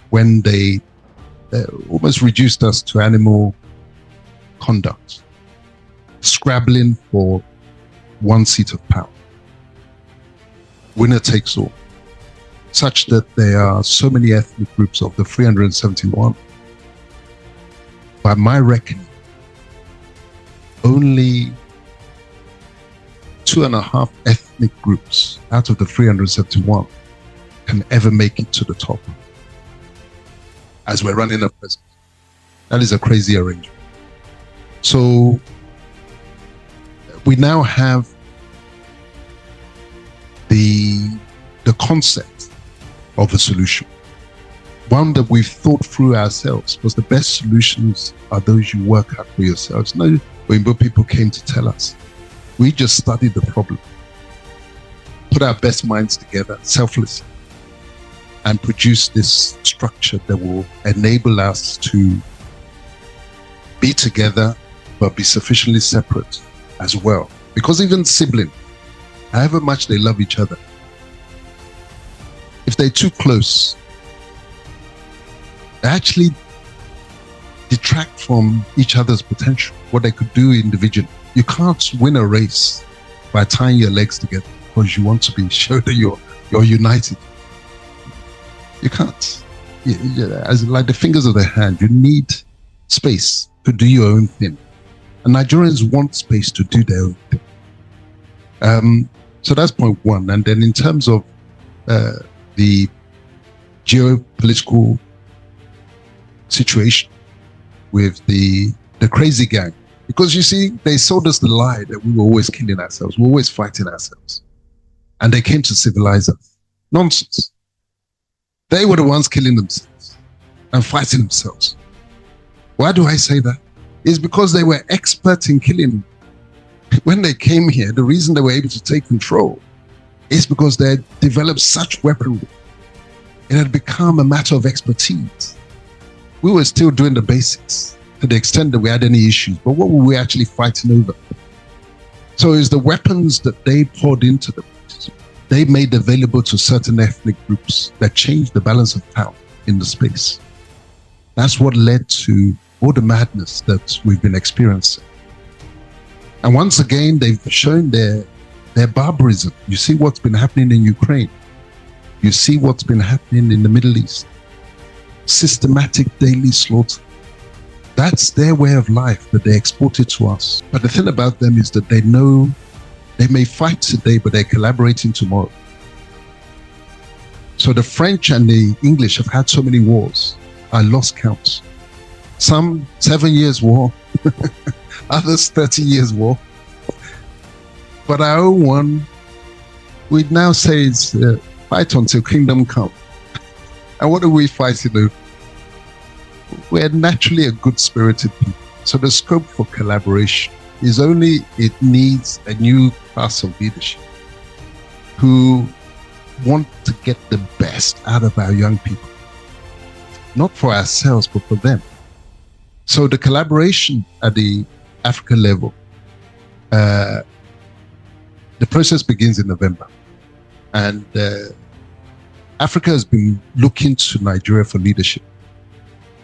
when they almost reduced us to animal conduct, scrabbling for one seat of power. Winner takes all. Such that there are so many ethnic groups of the 371. By my reckoning, only 2.5 ethnic groups out of the 371 can ever make it to the top as we're running a present. That is a crazy arrangement. So we now have the concept of a solution, one that we've thought through ourselves, because the best solutions are those you work out for yourselves. No, when people came to tell us, we just studied the problem, put our best minds together selflessly, and produce this structure that will enable us to be together but be sufficiently separate as well. Because even siblings, however much they love each other, if they're too close, they actually detract from each other's potential, what they could do individually. You can't win a race by tying your legs together because you want to be sure that you're united. You can't. As like the fingers of the hand, you need space to do your own thing. And Nigerians want space to do their own thing. So that's point one. And then in terms of the geopolitical situation with the crazy gang, because you see, they sold us the lie that we were always killing ourselves, we were always fighting ourselves. And they came to civilize us. Nonsense. They were the ones killing themselves and fighting themselves. Why do I say that? It's because they were experts in killing. When they came here, the reason they were able to take control is because they had developed such weaponry. It had become a matter of expertise. We were still doing the basics to the extent that we had any issues, but what were we actually fighting over? So it's the weapons that they poured into them. They made available to certain ethnic groups that changed the balance of power in the space. That's what led to all the madness that we've been experiencing. And once again, they've shown their barbarism. You see what's been happening in Ukraine. You see what's been happening in the Middle East. Systematic daily slaughter. That's their way of life that they exported to us. But the thing about them is that they know they may fight today, but they're collaborating tomorrow. So the French and the English have had so many wars. I lost counts. Some 7 years war, others 30 years war. But our own one, we'd now say it's fight until kingdom come. And what are we fighting over? We're naturally a good-spirited people. So the scope for collaboration is only it needs a new class of leadership who want to get the best out of our young people. Not for ourselves, but for them. So the collaboration at the African level, the process begins in November. And Africa has been looking to Nigeria for leadership.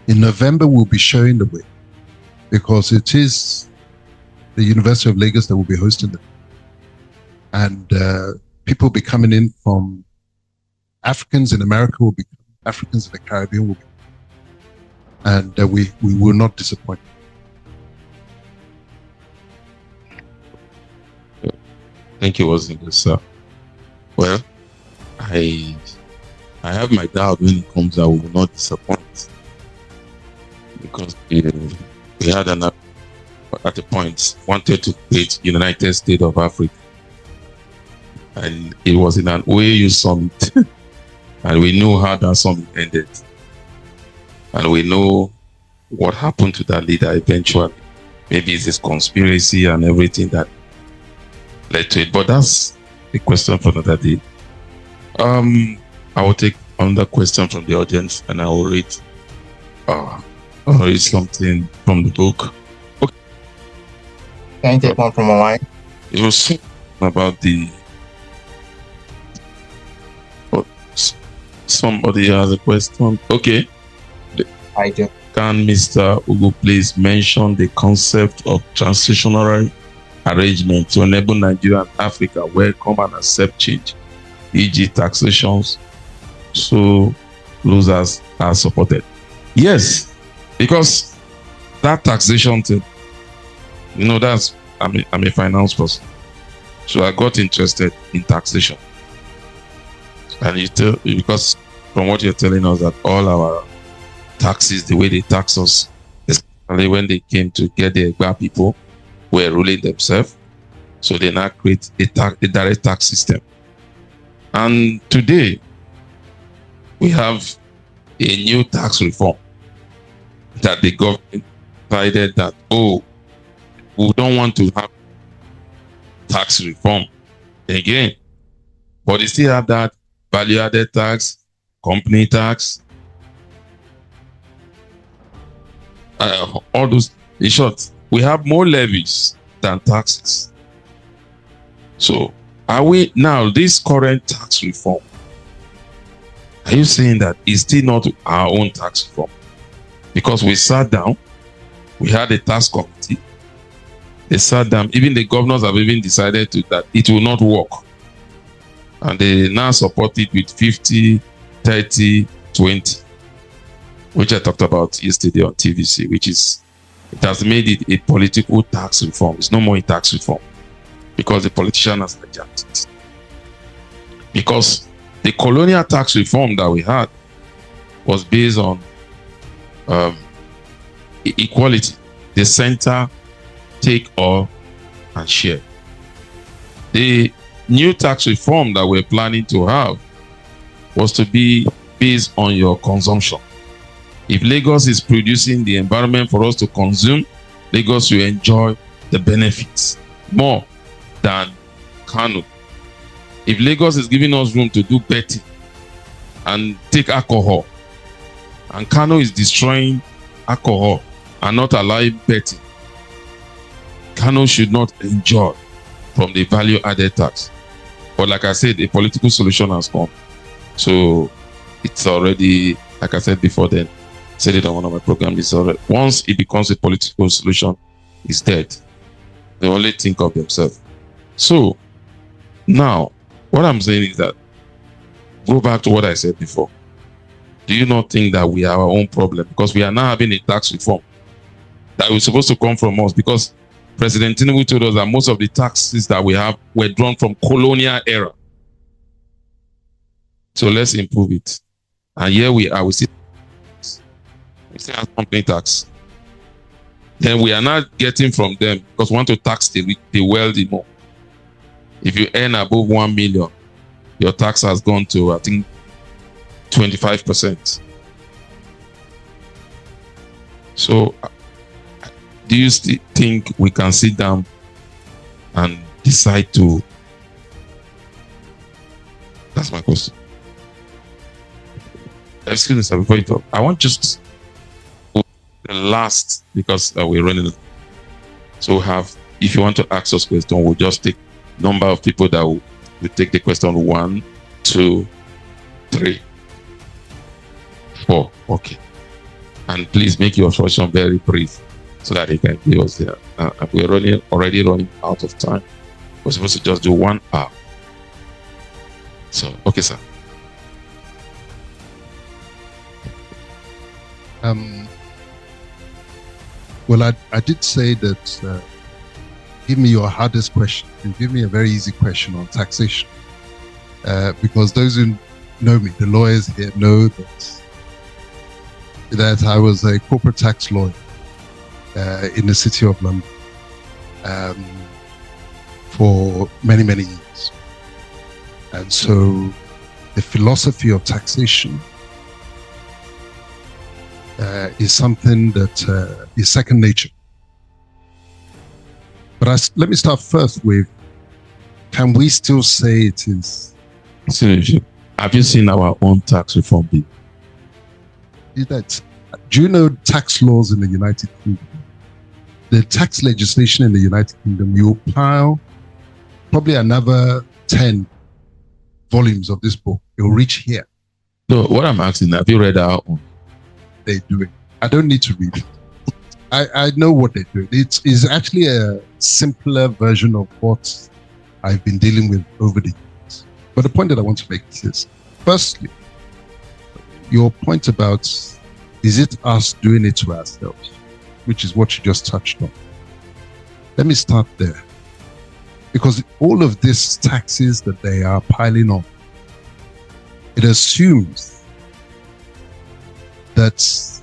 In November, we'll be showing the way because it is the University of Lagos that will be hosting them. And people will be coming in from Africans in America, will be Africans in the Caribbean, will be, and we will not disappoint. Thank you, sir. Well, I have my doubt when it comes out, we will not disappoint. Because we had at a point wanted to create United States of Africa. And it was in an OAU summit. And we know how that summit ended. And we know what happened to that leader eventually. Maybe it's this conspiracy and everything that led to it. But that's a question for another day. I will take another question from the audience and I will read something from the book. Okay. Can you take one from online? It was about the somebody has a question. Okay. I do. Can Mr. Ugo please mention the concept of transitional arrangement to enable Nigeria and Africa welcome and accept change, e.g. taxations, so losers are supported? Yes, because that taxation thing, that's I'm a finance person, so I got interested in taxation. And because from what you're telling us that all our taxes, the way they tax us, especially when they came to get the Egba people, were ruling themselves. So they now create a direct tax system. And today, we have a new tax reform that the government decided that, we don't want to have tax reform again. But they still have that value-added tax, company tax, all those. In short, we have more levies than taxes. So are we now, this current tax reform, are you saying that it's still not our own tax reform? Because we sat down, we had a tax committee, they sat down, even the governors have even decided that it will not work. And they now support it with 50, 30, 20. Which I talked about yesterday on TVC, it has made it a political tax reform. It's no more a tax reform because the politician has hijacked it. Because the colonial tax reform that we had was based on equality. The center take all and share. The new tax reform that we're planning to have was to be based on your consumption. If Lagos is producing the environment for us to consume, Lagos will enjoy the benefits more than Kano. If Lagos is giving us room to do betting and take alcohol, and Kano is destroying alcohol and not allowing betting, Kano should not enjoy from the value-added tax. But like I said, a political solution has come. So it's already, like I said before then, said it on one of my programs, once it becomes a political solution, it's dead. They only think of themselves. So now, what I'm saying is that, go back to what I said before. Do you not think that we are our own problem? Because we are now having a tax reform that was supposed to come from us, because President Tinubu told us that most of the taxes that we have were drawn from colonial era. So let's improve it. And here we are, we still have company tax. Then we are not getting from them because we want to tax the wealthy more. If you earn above 1 million, your tax has gone to, I think, 25%. So do you still think we can sit down and decide to? That's my question. Excuse me, sir, before you talk, I want just the last, because we're running. So if you want to ask us question, we'll just take number of people that will take the question. 1, 2, 3, 4. Okay. And please make your question very brief so that he can give us there. We're already running out of time. We're supposed to just do 1 hour. So, okay, sir. Well, I did say that give me your hardest question. You give me a very easy question on taxation. Because those who know me, the lawyers here, know that I was a corporate tax lawyer in the City of London for many, many years. And so the philosophy of taxation is something that is second nature. But let me start first with, can we still say it is? Seriously, have you seen our own tax reform bill? Do you know tax laws in the United Kingdom? The tax legislation in the United Kingdom, you pile probably another 10 volumes of this book. It will reach here. So what I'm asking, have you read our own? They do it. I don't need to read it. I know what they do. It is actually a simpler version of what I've been dealing with over the years. But the point that I want to make is this. Firstly, your point about, is it us doing it to ourselves, which is what you just touched on. Let me start there. Because all of these taxes that they are piling on, it assumes that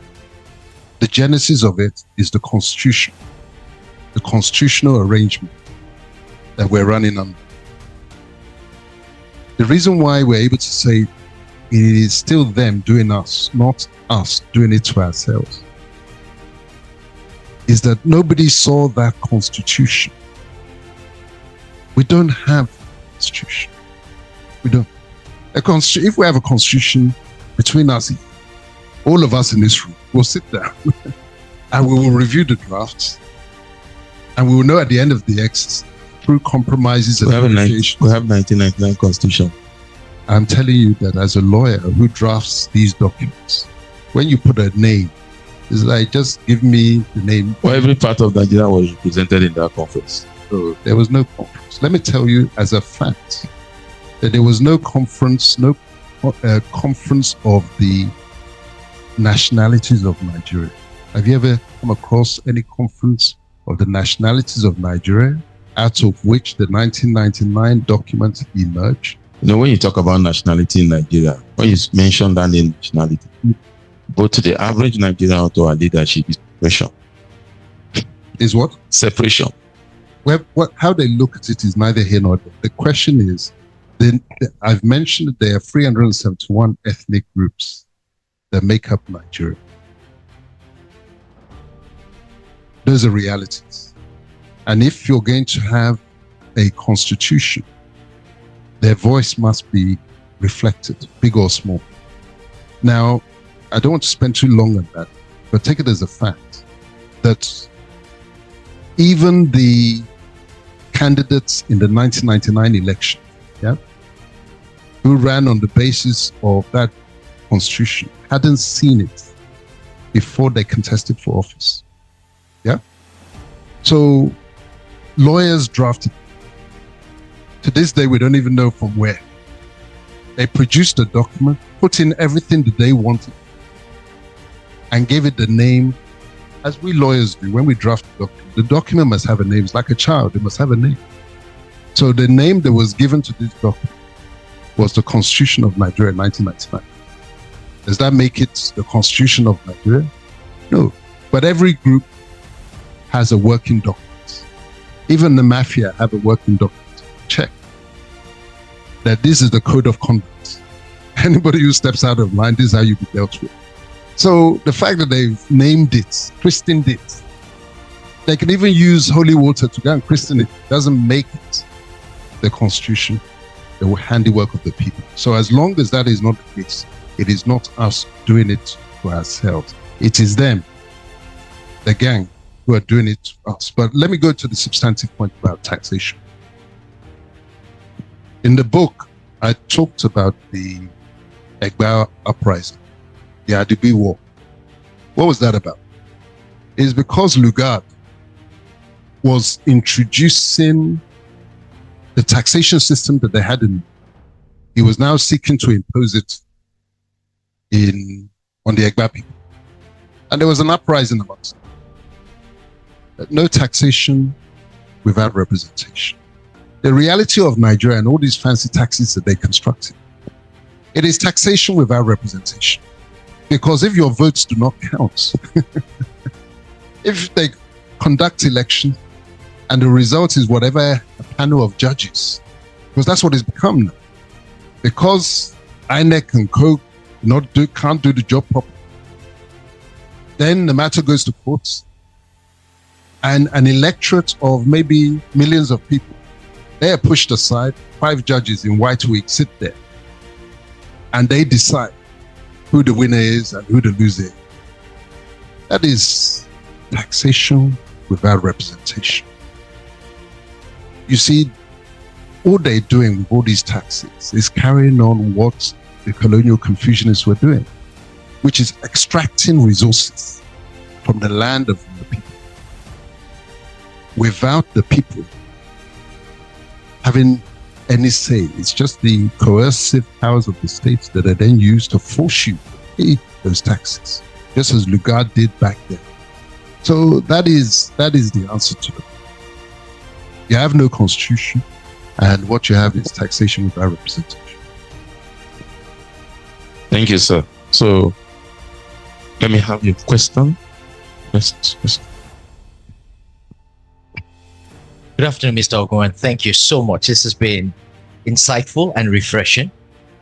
the genesis of it is the Constitution, the constitutional arrangement that we're running under. The reason why we're able to say it is still them doing us, not us doing it to ourselves, is that nobody saw that Constitution. We don't have a Constitution. We don't. If we have a Constitution between us, all of us in this room, we'll sit down and we will review the drafts, and we will know at the end of the exercise, through compromises and negotiations. We have 1999 Constitution. I'm telling you that as a lawyer who drafts these documents, when you put a name, it's like, just give me the name. Well, every part of Nigeria was represented in that conference. So there was no conference. Let me tell you as a fact that there was no conference, conference of the nationalities of Nigeria. Have you ever come across any conference of the nationalities of Nigeria, out of which the 1999 document emerged? You know, when you talk about nationality in Nigeria, when you mention that name, nationality, but to the average Nigerian to our leadership is separation. Is what? Separation. Well, how they look at it is neither here nor there. The question is, I've mentioned that there are 371 ethnic groups that make up Nigeria. Those are realities. And if you're going to have a constitution, their voice must be reflected, big or small. Now, I don't want to spend too long on that, but take it as a fact that even the candidates in the 1999 election, who ran on the basis of that constitution, hadn't seen it before they contested for office. So lawyers drafted. To this day, we don't even know from where. They produced a document, put in everything that they wanted, and gave it the name, as we lawyers do when we draft a document. The document must have a name. It's like a child, it must have a name. So the name that was given to this document was the Constitution of Nigeria, 1999. Does that make it the Constitution of Nigeria? No. But every group has a working document. Even the mafia have a working document. Check. That this is the code of conduct. Anybody who steps out of line, this is how you be dealt with. So the fact that they've named it, christened it, they can even use holy water to go and christen it, doesn't make it the Constitution, the handiwork of the people. So as long as that is not the case, it is not us doing it to ourselves. It is them, the gang, who are doing it to us. But let me go to the substantive point about taxation. In the book, I talked about the Egba uprising, the Adibi War. What was that about? It's because Lugard was introducing the taxation system that they had in. He was now seeking to impose it on the Egba people. And there was an uprising amongst them. No taxation without representation. The reality of Nigeria and all these fancy taxes that they constructed, it is taxation without representation. Because if your votes do not count, if they conduct elections and the result is whatever a panel of judges, because that's what it's become now. Because INEC and Co can't do the job properly, Then the matter goes to courts, and an electorate of maybe millions of people, they are pushed aside. 5 judges in white wigs sit there, and they decide who the winner is and who the loser is. That is taxation without representation. You see, all they're doing with all these taxes is carrying on what the colonial Confucianists were doing, which is extracting resources from the land of the people without the people having any say. It's just the coercive powers of the states that are then used to force you to pay those taxes, just as Lugard did back then. So that is the answer to it. You have no constitution, and what you have is taxation without representation. Thank you, sir. So let me have your question. Yes. Good afternoon, Mr. Ogun, and thank you so much. This has been insightful and refreshing.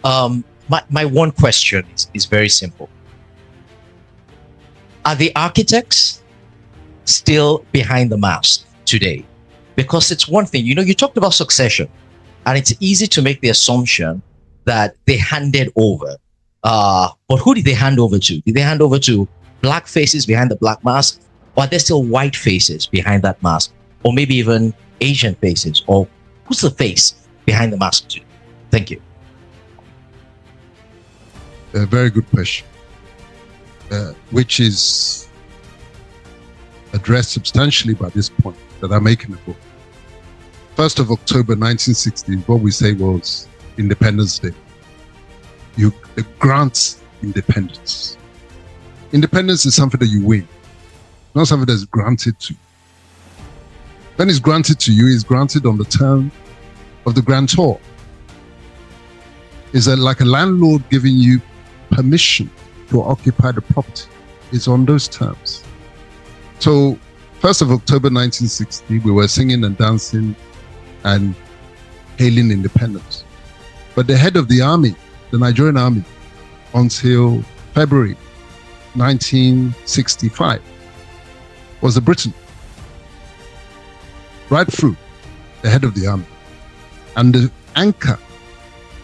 My one question is very simple. Are the architects still behind the mask today? Because it's one thing, you talked about succession, and it's easy to make the assumption that they handed over. But who did they hand over to? Did they hand over to black faces behind the black mask? Or are there still white faces behind that mask? Or maybe even Asian faces? Or who's the face behind the mask today? Thank you. A very good question, which is addressed substantially by this point that I make in the book. 1st of October 1960, what we say was Independence Day. You grant independence. Independence is something that you win, not something that's granted to you. When it's granted to you, it's granted on the term of the grantor. It's like a landlord giving you permission to occupy the property. It's on those terms. So 1st of October 1960, we were singing and dancing and hailing independence. But the head of the army, the Nigerian army, until February 1965, was a Briton. Right through, the head of the army. And the anchor,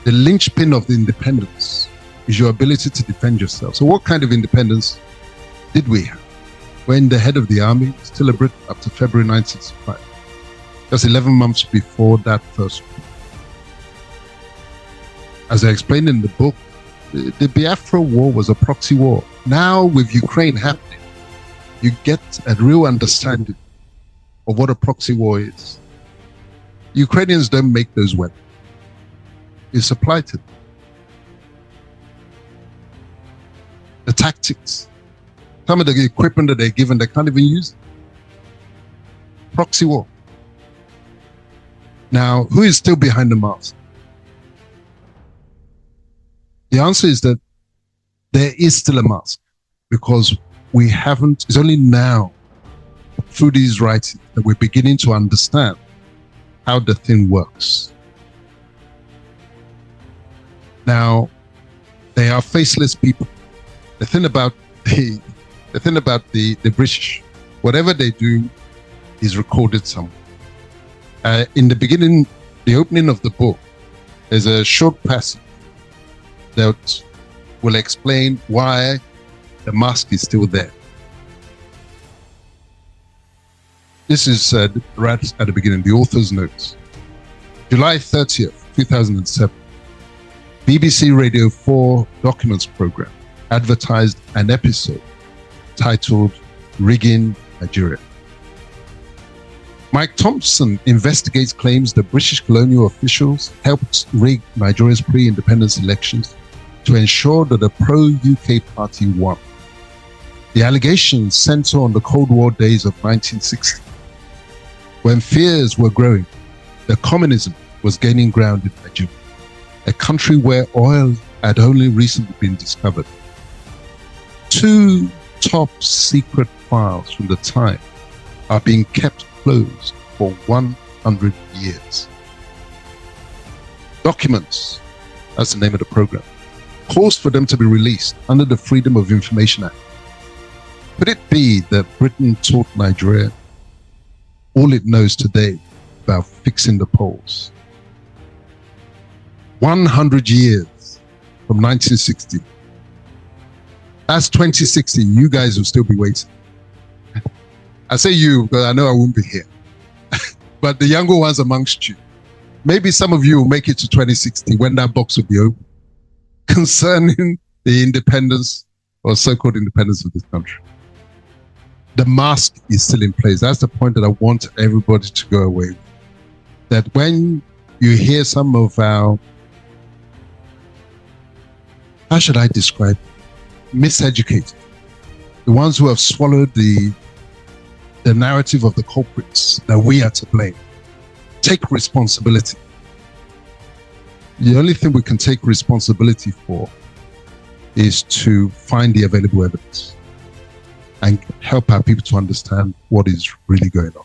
the linchpin of the independence, is your ability to defend yourself. So what kind of independence did we have? When the head of the army, still a Brit up to February 1965, just 11 months before that first war. As I explained in the book, the Biafra War was a proxy war. Now with Ukraine happening, you get a real understanding of what a proxy war is. Ukrainians don't make those weapons. It's supplied to them. The tactics, some of the equipment that they're given, they can't even use it. Proxy war. Now, who is still behind the mask? The answer is that there is still a mask, because we haven't, it's only now through these writings that we're beginning to understand how the thing works. Now, they are faceless people. The thing about the British, whatever they do is recorded somewhere. In the beginning, the opening of the book, there's a short passage that will explain why the mask is still there. This is right at the beginning, the author's notes. July 30th, 2007, BBC Radio 4 Documents Program advertised an episode titled Rigging Nigeria. Mike Thompson investigates claims that British colonial officials helped rig Nigeria's pre-independence elections to ensure that a pro-UK party won. The allegations center on the Cold War days of 1960, when fears were growing that communism was gaining ground in Nigeria, a country where oil had only recently been discovered. 2 top secret files from the time are being kept closed for 100 years. Documents, that's the name of the program, calls for them to be released under the Freedom of Information Act. Could it be that Britain taught Nigeria all it knows today about fixing the poles? 100 years from 1960. That's 2060. You guys will still be waiting. I say you because I know I won't be here. But the younger ones amongst you, maybe some of you will make it to 2060 when that box will be open concerning the independence or so-called independence of this country. The mask is still in place. That's the point that I want everybody to go away with. That when you hear some of our, how should I describe it? Miseducated, the ones who have swallowed the narrative of the culprits that we are to blame, take responsibility. The only thing we can take responsibility for is to find the available evidence and help our people to understand what is really going on.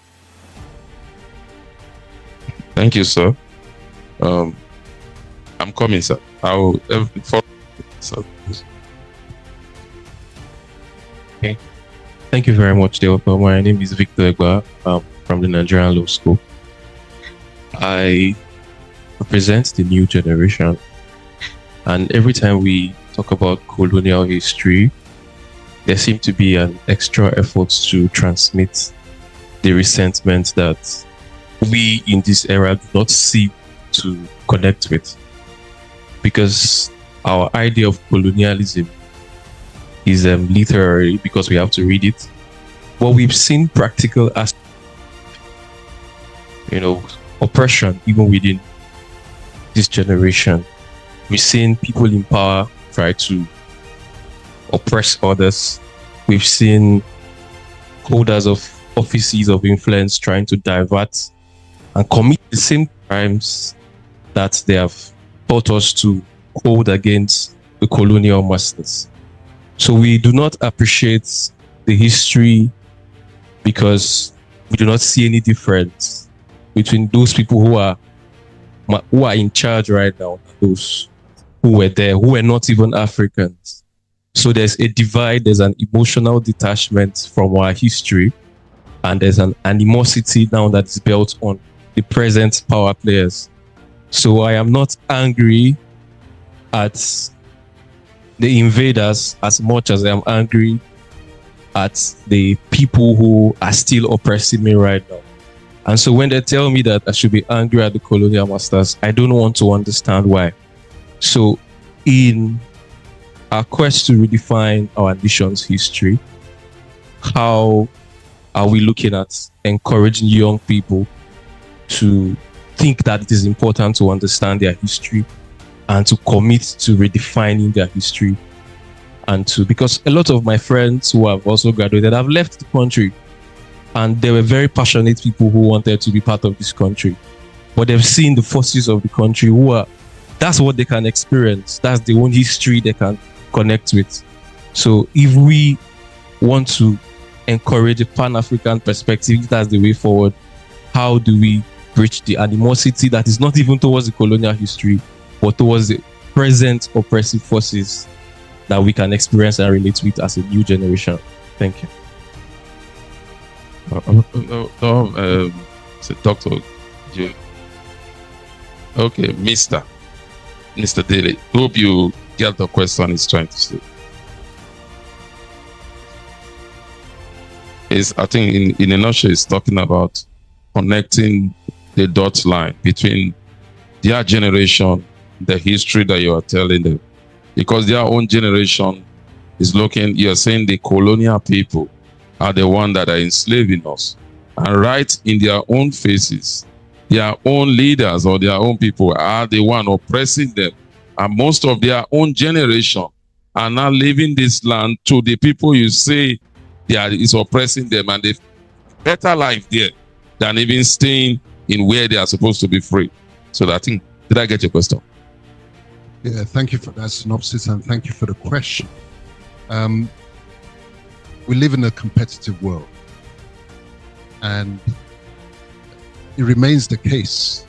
Thank you, sir. I'm coming, sir. I will. Sir. Okay. Thank you very much, Dele. My name is Victor Egba from the Nigerian Law School. I represent the new generation, and every time we talk about colonial history, there seems to be an extra effort to transmit the resentment that we in this era do not seem to connect with, because our idea of colonialism is literary because we have to read it, but we've seen practical as oppression even within this generation. We've seen people in power try to oppress others. We've seen holders of offices of influence trying to divert and commit the same crimes that they have taught us to hold against the colonial masters. So we do not appreciate the history because we do not see any difference between those people who are in charge right now and those who were there, who were not even Africans. So there's a divide, there's an emotional detachment from our history, and there's an animosity now that is built on the present power players. So I am not angry at the invaders as much as I am angry at the people who are still oppressing me right now. And so when they tell me that I should be angry at the colonial masters, I don't want to understand why. So in our quest to redefine our nation's history, how are we looking at encouraging young people to think that it is important to understand their history and to commit to redefining their history? And because a lot of my friends who have also graduated have left the country, and they were very passionate people who wanted to be part of this country, but they've seen the forces of the country that's what they can experience. That's the own history they can connect with. So if we want to encourage a Pan-African perspective, if that's the way forward, how do we bridge the animosity that is not even towards the colonial history, but towards the present oppressive forces that we can experience and relate with as a new generation? Thank you. Doctor, okay, Mr. Dele, hope you get the question he's trying to say. I think in a nutshell, it's talking about connecting the dot line between their generation, the history that you are telling them, because their own generation is you're saying the colonial people are the one that are enslaving us, and right in their own faces, their own leaders or their own people are the one oppressing them, and most of their own generation are now leaving this land to the people you say is oppressing them, and they better life there than even staying in where they are supposed to be free. So I think, did I get your question? Yeah, thank you for that synopsis, and thank you for the question. We live in a competitive world, and it remains the case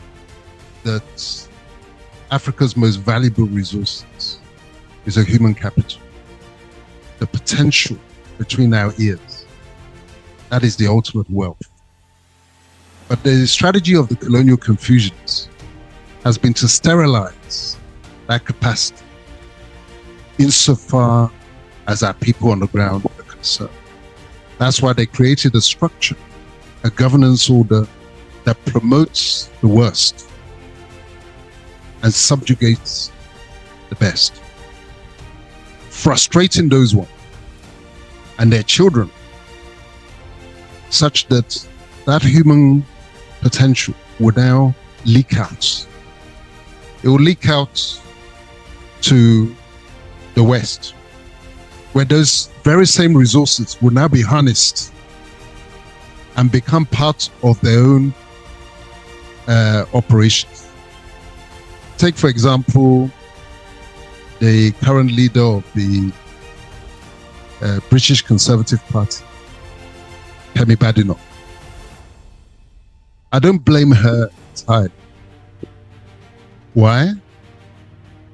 that Africa's most valuable resources is a human capital. The potential between our ears. That is the ultimate wealth. But the strategy of the colonial Confucians has been to sterilize that capacity insofar as our people on the ground are concerned. That's why they created a structure, a governance order that promotes the worst and subjugates the best, frustrating those ones and their children, such that that human potential will now leak out. It will leak out to the West, where those very same resources will now be harnessed and become part of their own operations. Take, for example, the current leader of the British Conservative Party, Kemi Badenoch. I don't blame her entirely. Why?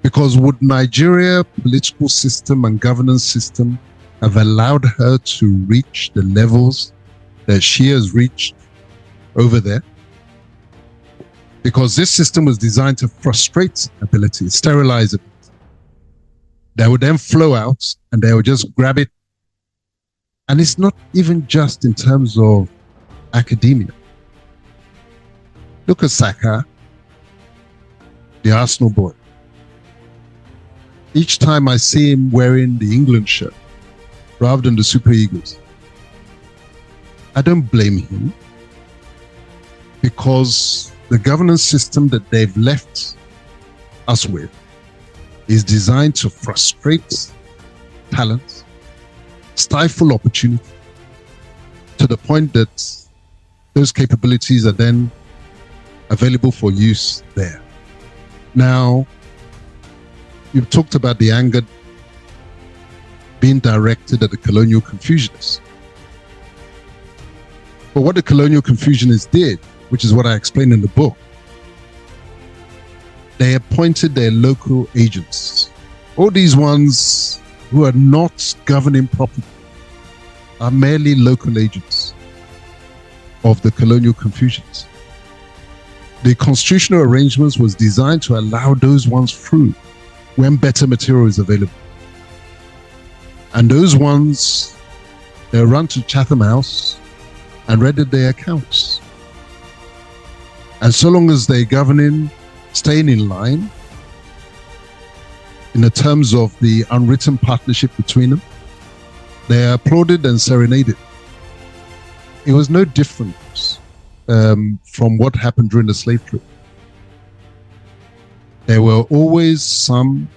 Because would Nigeria political system and governance system have allowed her to reach the levels that she has reached over there? Because this system was designed to frustrate ability, sterilize it. They would then flow out and they would just grab it. And it's not even just in terms of academia. Look at Saka, the Arsenal boy. Each time I see him wearing the England shirt rather than the Super Eagles, I don't blame him, because the governance system that they've left us with is designed to frustrate talent, stifle opportunity, to the point that those capabilities are then available for use there. Now, you've talked about the anger being directed at the colonial Confucianists. But what the colonial Confucianists did, which is what I explained in the book, they appointed their local agents. All these ones who are not governing properly are merely local agents of the colonial Confucians. The constitutional arrangements was designed to allow those ones through when better material is available. And those ones, they run to Chatham House and read their accounts. And so long as they're governing, staying in line, in the terms of the unwritten partnership between them, they are applauded and serenaded. It was no different from what happened during the slave trade. There were always some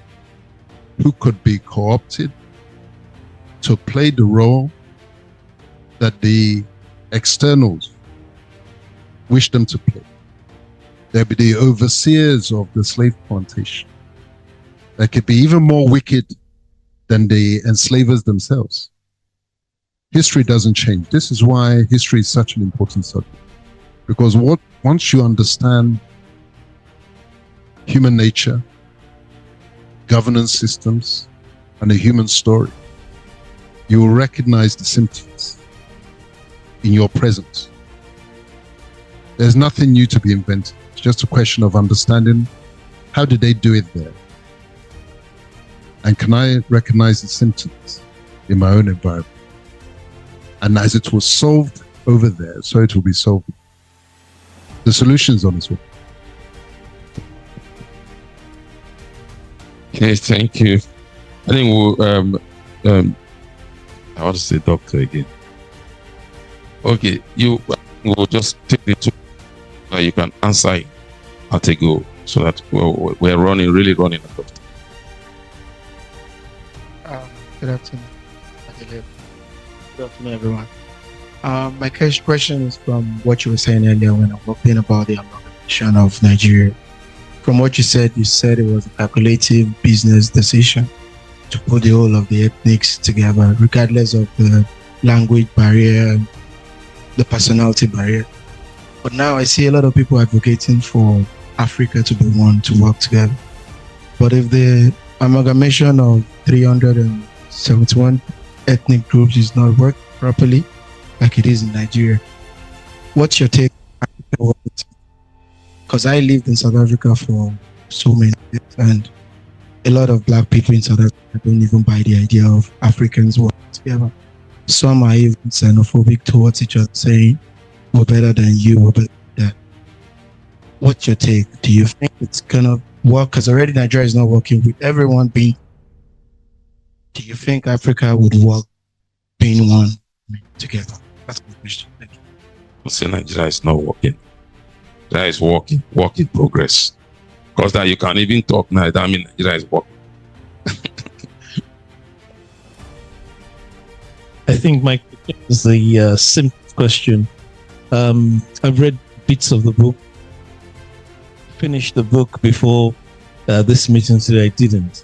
who could be co-opted to play the role that the externals wished them to play. There'd be the overseers of the slave plantation. They could be even more wicked than the enslavers themselves. History doesn't change. This is why history is such an important subject. Because once you understand human nature, governance systems, and the human story, you will recognize the symptoms in your presence. There's nothing new to be invented. It's just a question of understanding how did they do it there? And can I recognize the symptoms in my own environment? And as it was solved over there, so it will be solved. The solution's on its way. Okay, thank you. I think we'll I want to say doctor again. Okay, you will just take the two you can answer it at a go, so that we're really running out of time. Good afternoon. Good afternoon, everyone. My question is from what you were saying earlier when I was talking about the amalgamation of Nigeria. From what you said it was a calculative business decision to put the whole of the ethnics together, regardless of the language barrier, the personality barrier. But now I see a lot of people advocating for Africa to be one, to work together. But if the amalgamation of 371 ethnic groups is not working properly like it is in Nigeria. What's your take on Africa? Because I lived in South Africa for so many years, and a lot of black people in South Africa don't even buy the idea of Africans working together. Some are even xenophobic towards each other, saying, we're better than you, we're better than that. What's your take? Do you think it's gonna work? Because already Nigeria is not working with everyone being. Do you think Africa would work being one together? That's my question. Thank you. I say Nigeria is not working. Nigeria is working, work in progress. Because that you can even talk now, that means Nigeria is working. I think my question is the simple question. I've read bits of the book, finished the book before this meeting today. I didn't.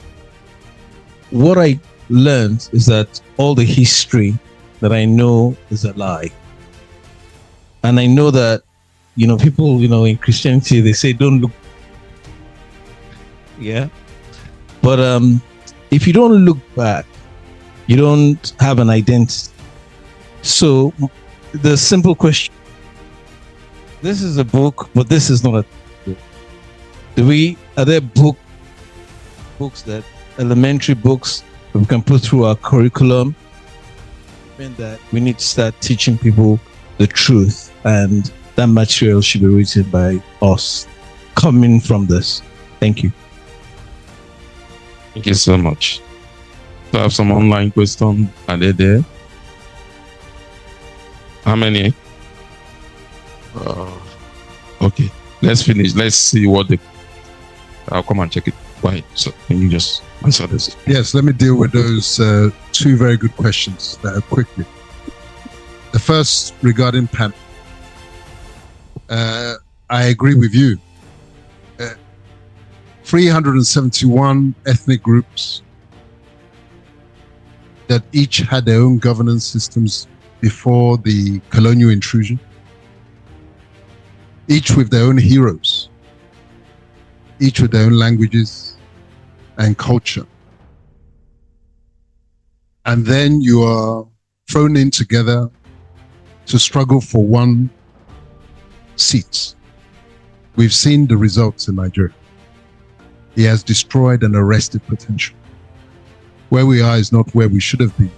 What I learned is that all the history that I know is a lie. And I know that, people, in Christianity, they say don't look. Yeah. But if you don't look back, you don't have an identity. So the simple question, this is a book, but this is not a book. Are there books that elementary books that we can put through our curriculum? And that we need to start teaching people the truth, and that material should be written by us coming from this. Thank you. Thank you so much. So I have some online questions. Are they there? How many? Okay, let's finish. Let's see what I'll come and check it. Why? So can you just answer this? Yes, let me deal with those two very good questions quickly. The first regarding Pan. I agree with you. 371 ethnic groups that each had their own governance systems before the colonial intrusion, each with their own heroes, each with their own languages and culture. And then you are thrown in together to struggle for one seat. We've seen the results in Nigeria. He has destroyed and arrested potential. Where we are is not where we should have been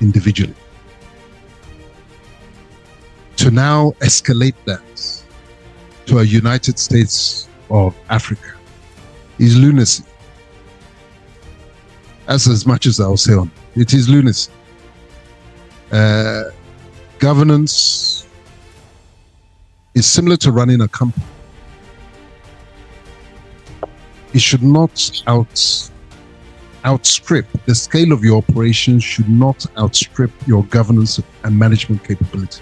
individually. To now escalate that to a United States of Africa is lunacy. That's as much as I'll say on it. It is lunacy. Governance is similar to running a company. It should not outstrip, the scale of your operations should not outstrip your governance and management capability.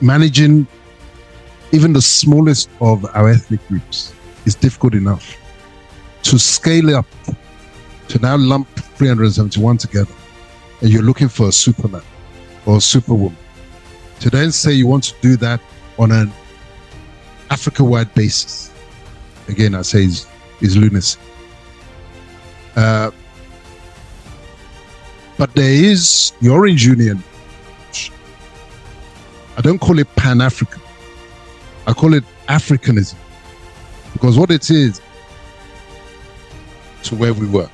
Managing even the smallest of our ethnic groups is difficult enough. To scale up, to now lump 371 together, and you're looking for a superman or a superwoman, to then say you want to do that on an Africa-wide basis, again, I say is lunacy. But there is the Orange Union. I don't call it Pan-African. I call it Africanism. Because what it is, to where we were.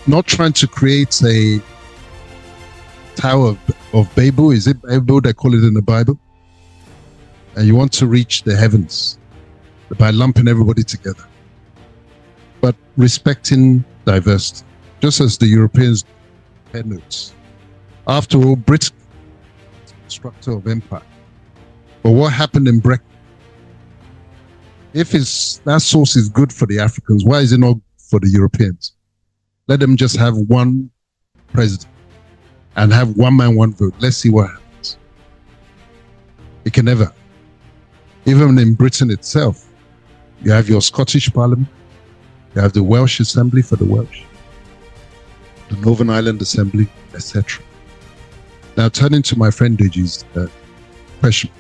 Not trying to create a Tower of Babel. Is it Babel they call it in the Bible? And you want to reach the heavens by lumping everybody together. But respecting diversity, just as the Europeans had notes. After all, Britain, structure of empire. But what happened in Brexit? If that source is good for the Africans, why is it not for the Europeans? Let them just have one president and have one man, one vote. Let's see what happens. It can never. Even in Britain itself, you have your Scottish Parliament, you have the Welsh Assembly for the Welsh, the Northern Ireland Assembly, etc. Now, turning to my friend Deji's question.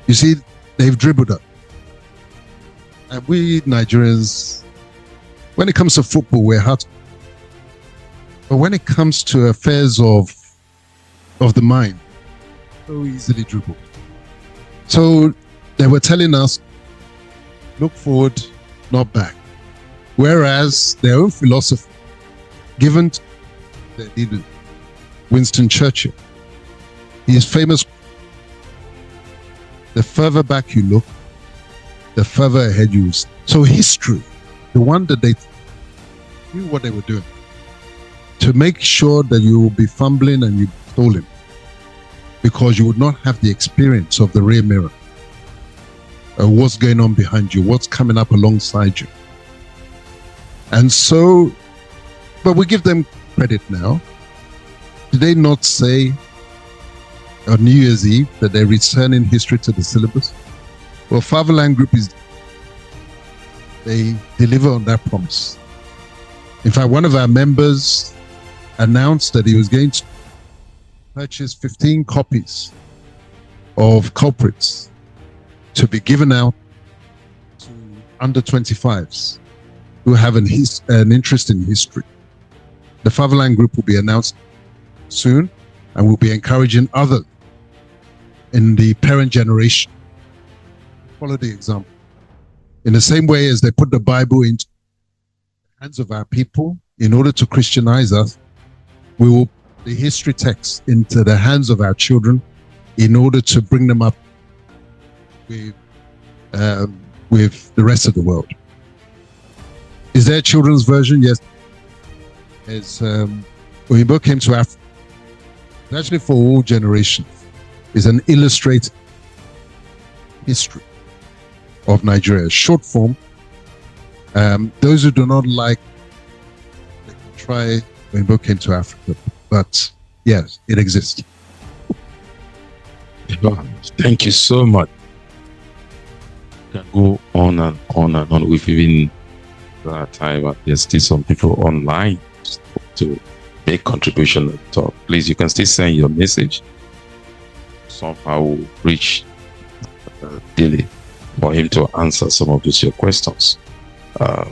You see, they've dribbled up. And we Nigerians When it comes to football, we're hard. But when it comes to affairs of the mind, so easily dribbled. So they were telling us, look forward, not back. Whereas their own philosophy, given to their leader, Winston Churchill, he is famous. The further back you look, the further ahead you will. So history, the one that they knew what they were doing, to make sure that you will be fumbling and you stolen, because you would not have the experience of the rear mirror, what's going on behind you, what's coming up alongside you. And so, but we give them credit now. Did they not say on New Year's Eve that they're returning history to the syllabus? Well, Fatherland Group they deliver on that promise. In fact, one of our members announced that he was going to purchase 15 copies of Culprits to be given out to under 25s who have an interest in history. The Fatherland Group will be announced soon, and we'll be encouraging others in the parent generation follow the example. In the same way as they put the Bible into the hands of our people in order to Christianize us, we will put the history text into the hands of our children in order to bring them up with the rest of the world. Is there a children's version? Yes. As Oyinbo came to Africa, actually for all generations, is an illustrated history of Nigeria, short form. Those who do not like, they can try Oyinbo came to Africa, but yes, it exists. Thank you so much. You can go on and on and on. We've even got time, and there's still some people online to make contribution at the top. Please, you can still send your message. Somehow we'll reach Dele for him to answer some of these your questions. I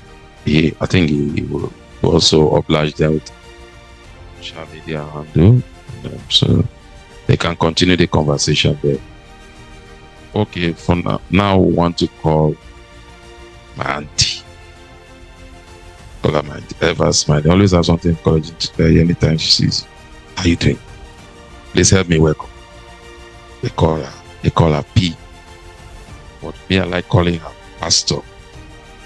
think he will also oblige them with social media handle, so they can continue the conversation there. Okay, for now we want to call my auntie. Call her my auntie. Ever smile. They always have something encouraging to say anytime she sees you. How you doing? Please help me welcome. They call her P. But me, I like calling her Pastor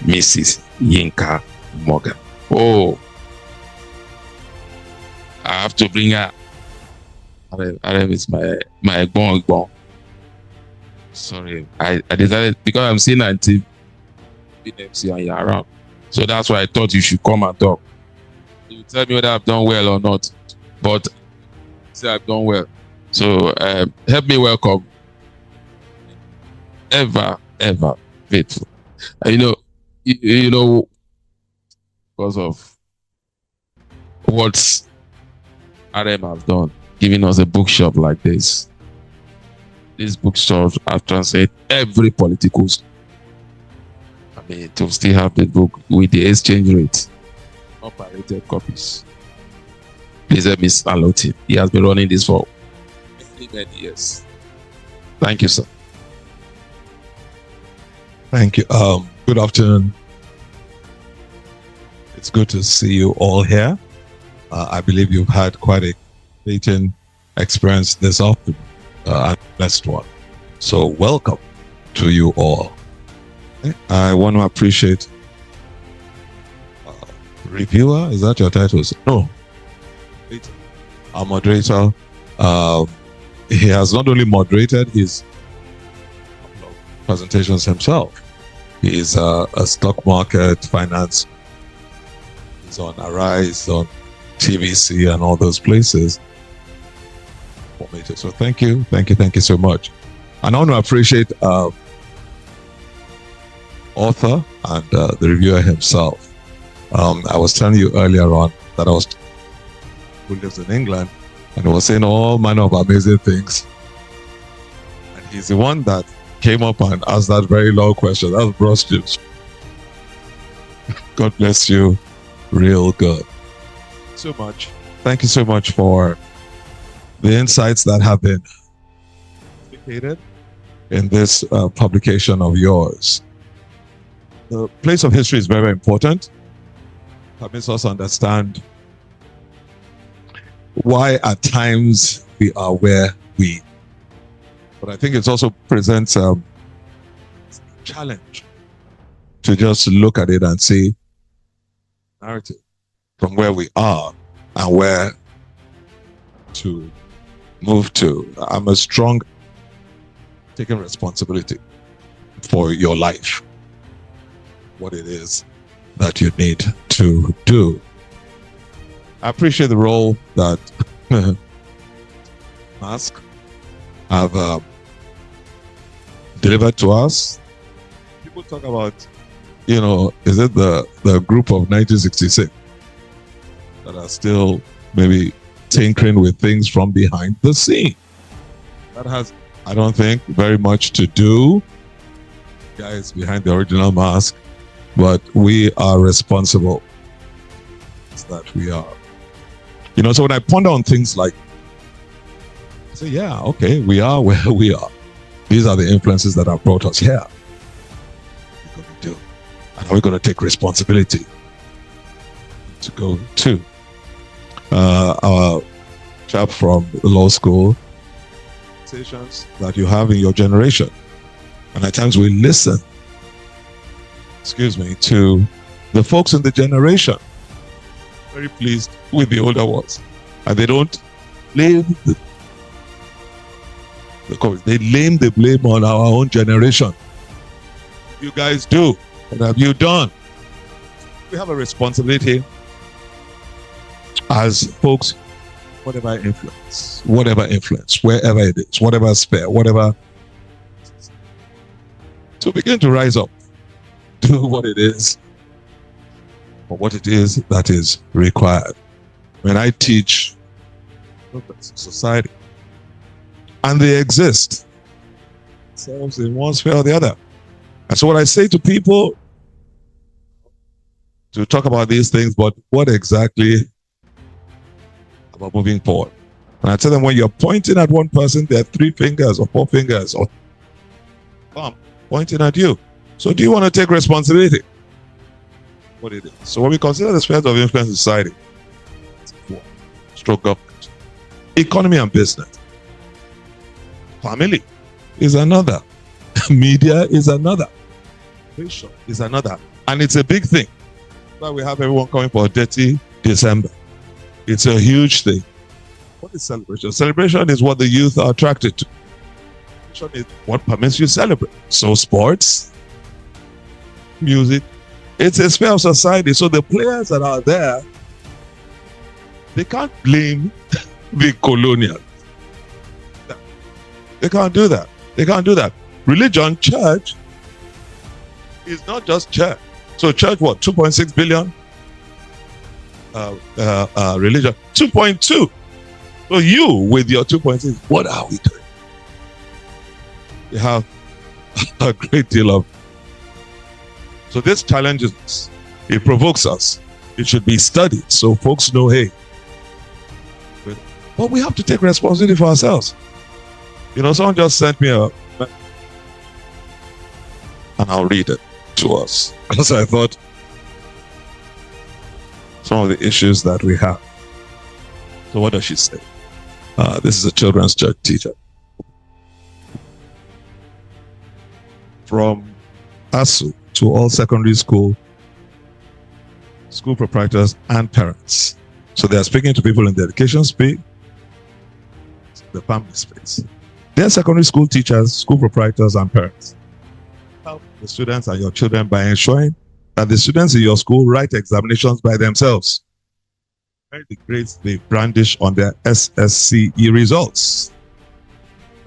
Mrs. Yinka Morgan. Oh, I have to bring her. Arem is my Egbon. Sorry, I decided because I'm seeing Auntie BNMC and you're around. So that's why I thought you should come and talk. You tell me whether I've done well or not. But say I've done well. So help me welcome ever faithful. You know, because of what RM have done, giving us a bookshop like this. These bookstores have translated every political. I mean, to still have the book with the exchange rate, operated copies. Please help me salute him. He has been running this for many years. Thank you, sir. Thank you. Good afternoon. It's good to see you all here. I believe you've had quite a meeting experience this afternoon, and blessed one. So welcome to you all. I want to appreciate reviewer. Is that your title? No. Our moderator. He has not only moderated his presentations himself. He is a stock market finance. He's on Arise, on TVC, and all those places. So thank you so much. And I want to appreciate author and the reviewer himself. I was telling you earlier on that I was who lives in England, and he was saying all manner of amazing things. And he's the one that came up and asked that very long question. That's Bruce James. God bless you. Real good. So much. Thank you so much for the insights that have been indicated in this publication of yours. The place of history is very, very important. It permits us to understand why at times we are where we are. But I think it also presents a challenge to just look at it and see narrative from where we are and where to move to. I'm a strong taking responsibility for your life, what it is that you need to do. I appreciate the role that Mask have delivered to us. People talk about, is it the group of 1966 that are still maybe tinkering with things from behind the scene? That has, I don't think, very much to do, guys, behind the original Mask, but we are responsible. It's that we are. So when I ponder on things like, I say, yeah, okay, we are where we are. These are the influences that have brought us here. What are we going to do? And are we going to take responsibility to go to? Our chap from the law school, conversations that you have in your generation. And at times we listen, to the folks in the generation. Very pleased with the older ones. And they don't blame they lay the blame on our own generation. You guys do. What have you done? We have a responsibility as folks, whatever influence, wherever it is, whatever sphere, whatever, to begin to rise up, do what it is, or what it is that is required. When I teach society, and they exist themselves in one sphere or the other. And so what I say to people, to talk about these things, but what exactly about moving forward? And I tell them, when you're pointing at one person, there are 3 fingers or 4 fingers or thumb pointing at you. So do you want to take responsibility? What it is. So when we consider the spheres of influence in society, stroke government, economy and business, family is another, media is another, nation is another, and it's a big thing. That's why we have everyone coming for a dirty December. It's a huge thing. What is celebration? Celebration is what the youth are attracted to. Celebration is what permits you to celebrate. So sports, music, it's a sphere of society. So the players that are there, they can't blame the colonial. They can't do that. They can't do that. Religion, church, is not just church. So church, what, 2.6 billion? Religion, 2.2. So you, with your 2.6, what are we doing? We have a great deal of. So this challenges us. It provokes us. It should be studied so folks know, hey. But we have to take responsibility for ourselves. Someone just sent me and I'll read it to us. Because I thought some of the issues that we have. So what does she say? This is a children's church teacher. From ASU to all secondary school proprietors and parents. So they are speaking to people in the education space, the family space. They are secondary school teachers, school proprietors, and parents. Help the students and your children by ensuring that the students in your school write examinations by themselves. The grades they brandish on their SSCE results.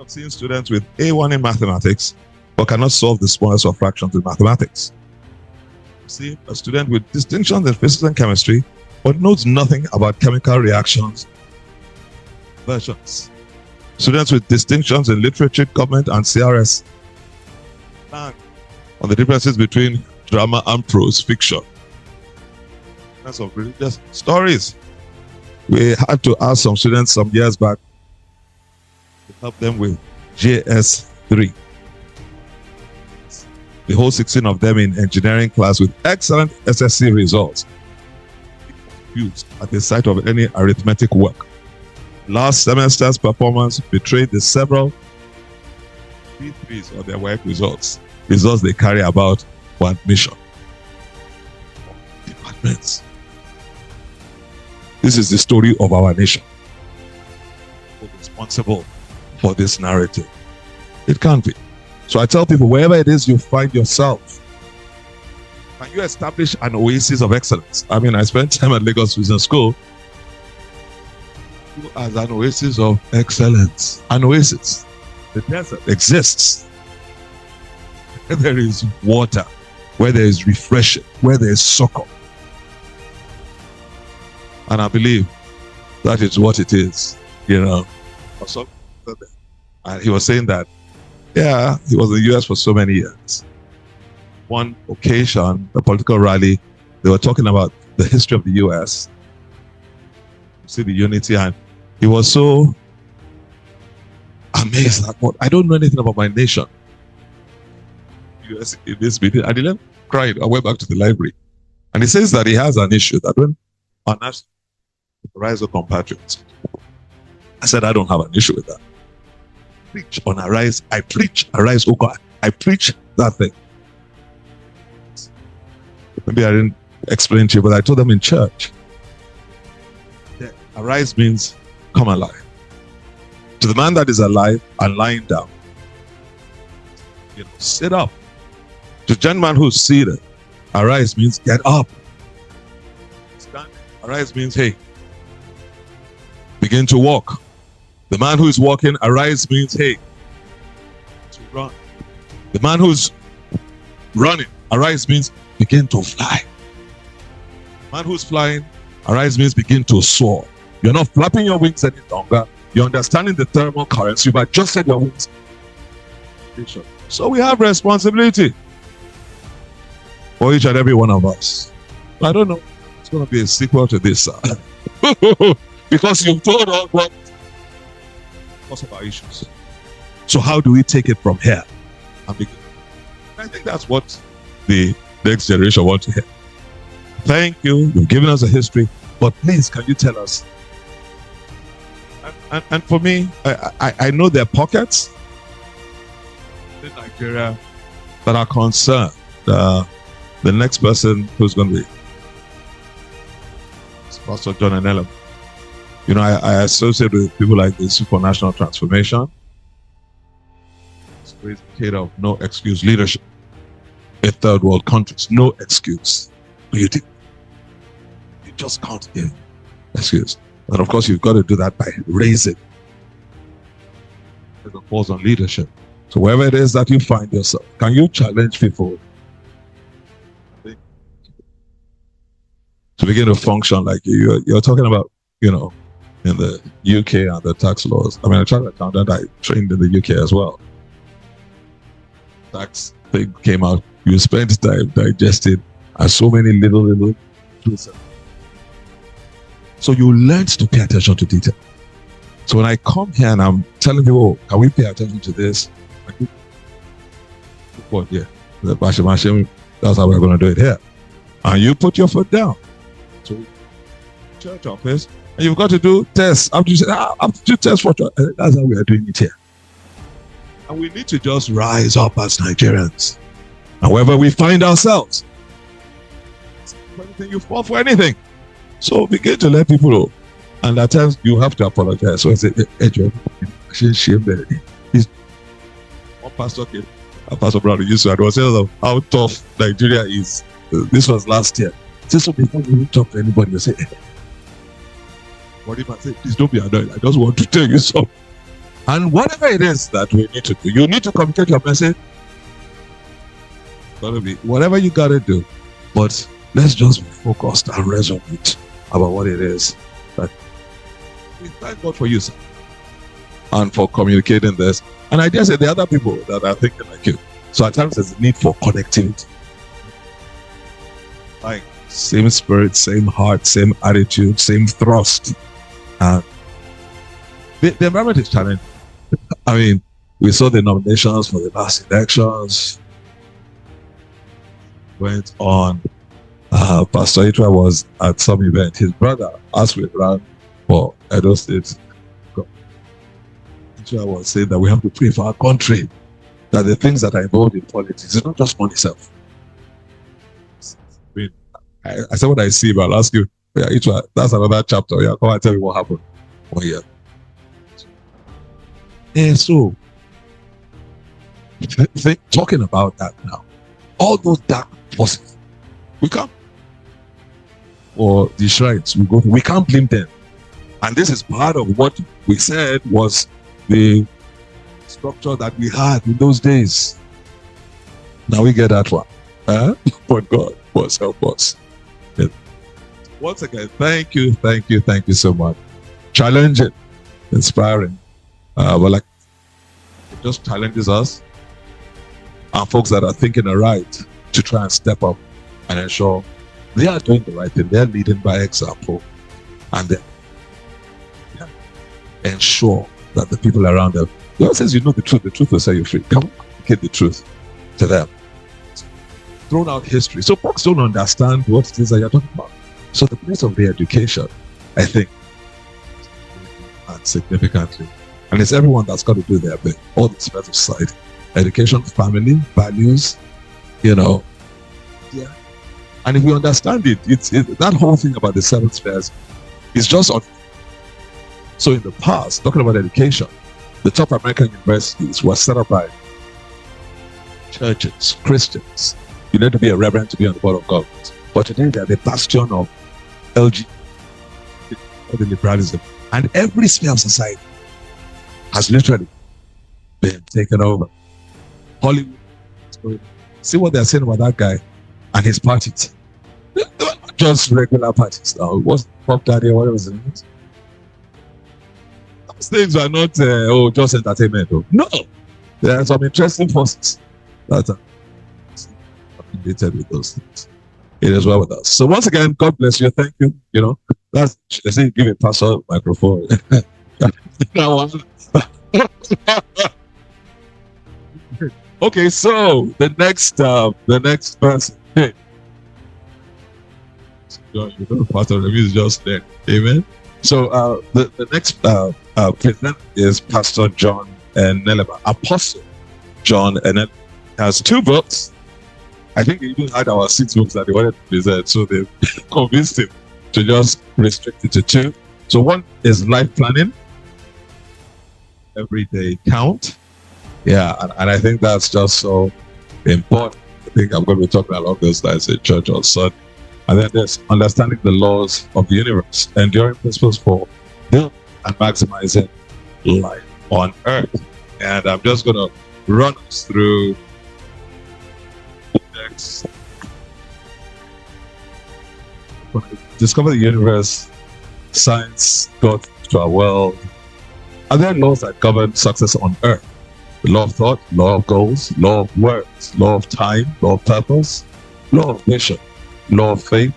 I've seen students with A1 in mathematics but cannot solve the smallest of fractions in mathematics. I've seen a student with distinctions in physics and chemistry but knows nothing about chemical reactions, versions. Students with distinctions in literature, government, and CRS learn on the differences between drama and prose fiction. That's of religious stories. We had to ask some students some years back to help them with JS3. The whole 16 of them in engineering class with excellent SSC results. Used at the site of any arithmetic work. Last semester's performance betrayed the several P3s of their work results they carry about for admission. Departments. This is the story of our nation. Who's responsible for this narrative? It can't be. So I tell people, wherever it is you find yourself, can you establish an oasis of excellence? I mean, I spent time at Lagos Business School as an oasis of excellence. An oasis. The desert exists where there is water, where there is refreshing, where there is succor. And I believe that is what it is, you know. And he was saying that, yeah, he was in the US for so many years. One occasion, a political rally, they were talking about the history of the US, see the unity, and he was so amazed that, what, I don't know anything about my nation. US in this meeting, and he then cried. I went back to the library, and he says that he has an issue that when our national rise of compatriots, I said I don't have an issue with that. Preach on arise, I preach arise, oh God, I preach that thing. Maybe I didn't explain to you, but I told them in church. Yeah, arise means come alive. To the man that is alive and lying down, you know, sit up. To the gentleman who's seated, arise means get up. Stand. Arise means, hey, begin to walk. The man who is walking, arise means, hey, to run. The man who's running, arise means begin to fly. The man who's flying, arise means begin to soar. You're not flapping your wings any longer. You're understanding the thermal currents. You've adjusted your wings. So we have responsibility for each and every one of us. I don't know. It's going to be a sequel to this. Because you've told us what of our issues. So how do we take it from here? And begin? I think that's what the next generation want to hear. Thank you. You've given us a history, but please, can you tell us? And for me, I know there are pockets in Nigeria that are concerned. The next person who's going to be is Pastor John Enelem. You know, I associate with people like the Supranational Transformation. It's a case of no excuse leadership. In third world countries, no excuse. You just can't give excuse. And of course, you've got to do that by raising. It falls on leadership. So wherever it is that you find yourself, can you challenge people to begin to function like you're talking about, you know, in the UK and the tax laws. I mean, I tried accountant, I trained in the UK as well. Tax thing came out, you spent time digesting, and so many little truths. So you learn to pay attention to detail. So when I come here and I'm telling people, oh, can we pay attention to this? Yeah, that's how we're going to do it here. And you put your foot down. So church office, and you've got to do tests. After you say, I have to do tests for church. That's how we are doing it here. And we need to just rise up as Nigerians. And wherever we find ourselves, anything, you fall for anything. So begin to let people know. And at times you have to apologize. So I say, hey, John, one pastor came, Pastor Brown used to, and was saying how tough Nigeria is. This was last year. So before you talk to anybody, you say, what if I say, please don't be annoyed. I just want to tell you something. And whatever it is that we need to do, you need to communicate your message. Gotta be whatever you gotta do. But let's just be focused and resolute about what it is. But we thank God for you, sir, and for communicating this. And I dare say the other people that are thinking like you. So at times there's a need for connectivity. Like same spirit, same heart, same attitude, same thrust. And the environment is challenging. I mean, we saw the nominations for the last elections went on. Pastor Itra was at some event. His brother, as we ran for Edo State, Itra was saying that we have to pray for our country, that the things that are involved in politics is not just money itself. I mean, I said what I see, but I'll ask you, yeah, Itra, that's another chapter. Yeah, come and tell me what happened. Oh, yeah. And so, talking about that now, all those dark forces, we can't, or the shrines we can't blame them. And this is part of what we said was the structure that we had in those days. Now we get that one. But God was help us. Yeah. Once again, thank you so much. Challenging, inspiring. But like, it just challenges us and folks that are thinking right to try and step up and ensure they are doing the right thing. They're leading by example, and then ensure that the people around them. God says, you know the truth will set you free. Come on, get the truth to them. Thrown out history. So folks don't understand what it is that you're talking about. So the place of the education, I think, and significantly. And it's everyone that's got to do their bit. All the spheres of society. Education, family, values, Yeah. And if we understand it, that whole thing about the 7 spheres is just on. So in the past, talking about education, the top American universities were set up by churches, Christians. You need to be a reverend to be on the board of government. But today they are the bastion of LGBT, the liberalism. And every sphere of society has literally been taken over. Hollywood. See what they're saying about that guy and his parties. Just regular parties now. What's Pop Daddy or whatever his name is? Those things are not just entertainment. No. There are some interesting forces that are related with those things. It is well with us. So once again, God bless you. Thank you. That's they say give a pastor microphone. Okay, so the next person. Hey. Pastor Remy is just there. Amen. So the next presenter is Pastor John Neleba, Apostle John Neleba. Has 2 books. I think he even had our 6 books that he wanted to present, so they convinced him to just restrict it to 2. So one is life planning, everyday count. Yeah, and I think that's just so important. I think I'm going to be talking along those lines in church on Sunday. And then there's understanding the laws of the universe, enduring principles for building and maximizing life on Earth. And I'm just going to run us through the next. Discover the universe, science, God to our world. Are there laws that govern success on Earth? The law of thought, law of goals, law of words, law of time, law of purpose, law of vision, law of faith,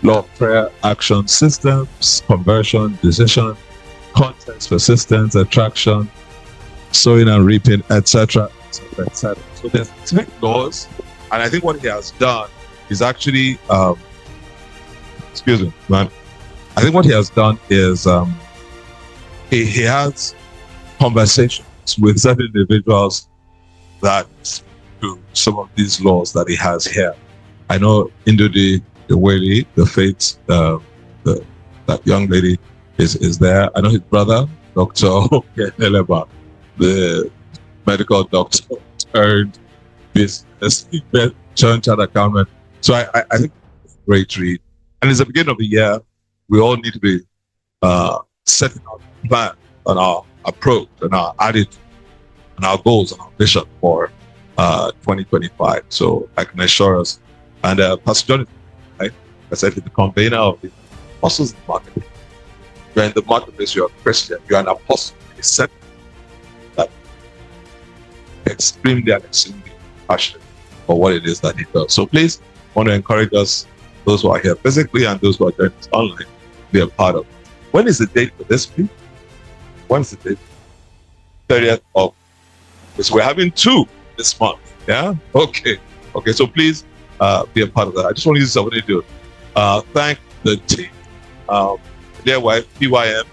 law of prayer, action, systems, conversion, decision, context, persistence, attraction, sowing and reaping, etc., etc., etc. So there's specific laws, and I think what he has done is actually, excuse me, man. I think what he has done is he has conversations with certain individuals that do some of these laws that he has here. I know Indudi, the Whaley, the Faith, that young lady is there. I know his brother, Dr. Eleba, the medical doctor turned business, turned child accountant. So I think it's a great read. And it's the beginning of the year. We all need to be setting our plan on our approach and our attitude and our goals and our vision for 2025. So I can assure us. And Pastor John, right? I said, he's the convener of the apostles in the marketplace. You're in the marketplace, you're a Christian, you're an apostle. He said that extremely passionate for what it is that he does. So please, I want to encourage us those who are here physically and those who are joining us online, be a part of it. When is the date for this, please? When's the date? 30th of, because we're having 2 this month. Yeah? Okay. Okay, so please be a part of that. I just want to use this opportunity to thank the team, their wife, PYM,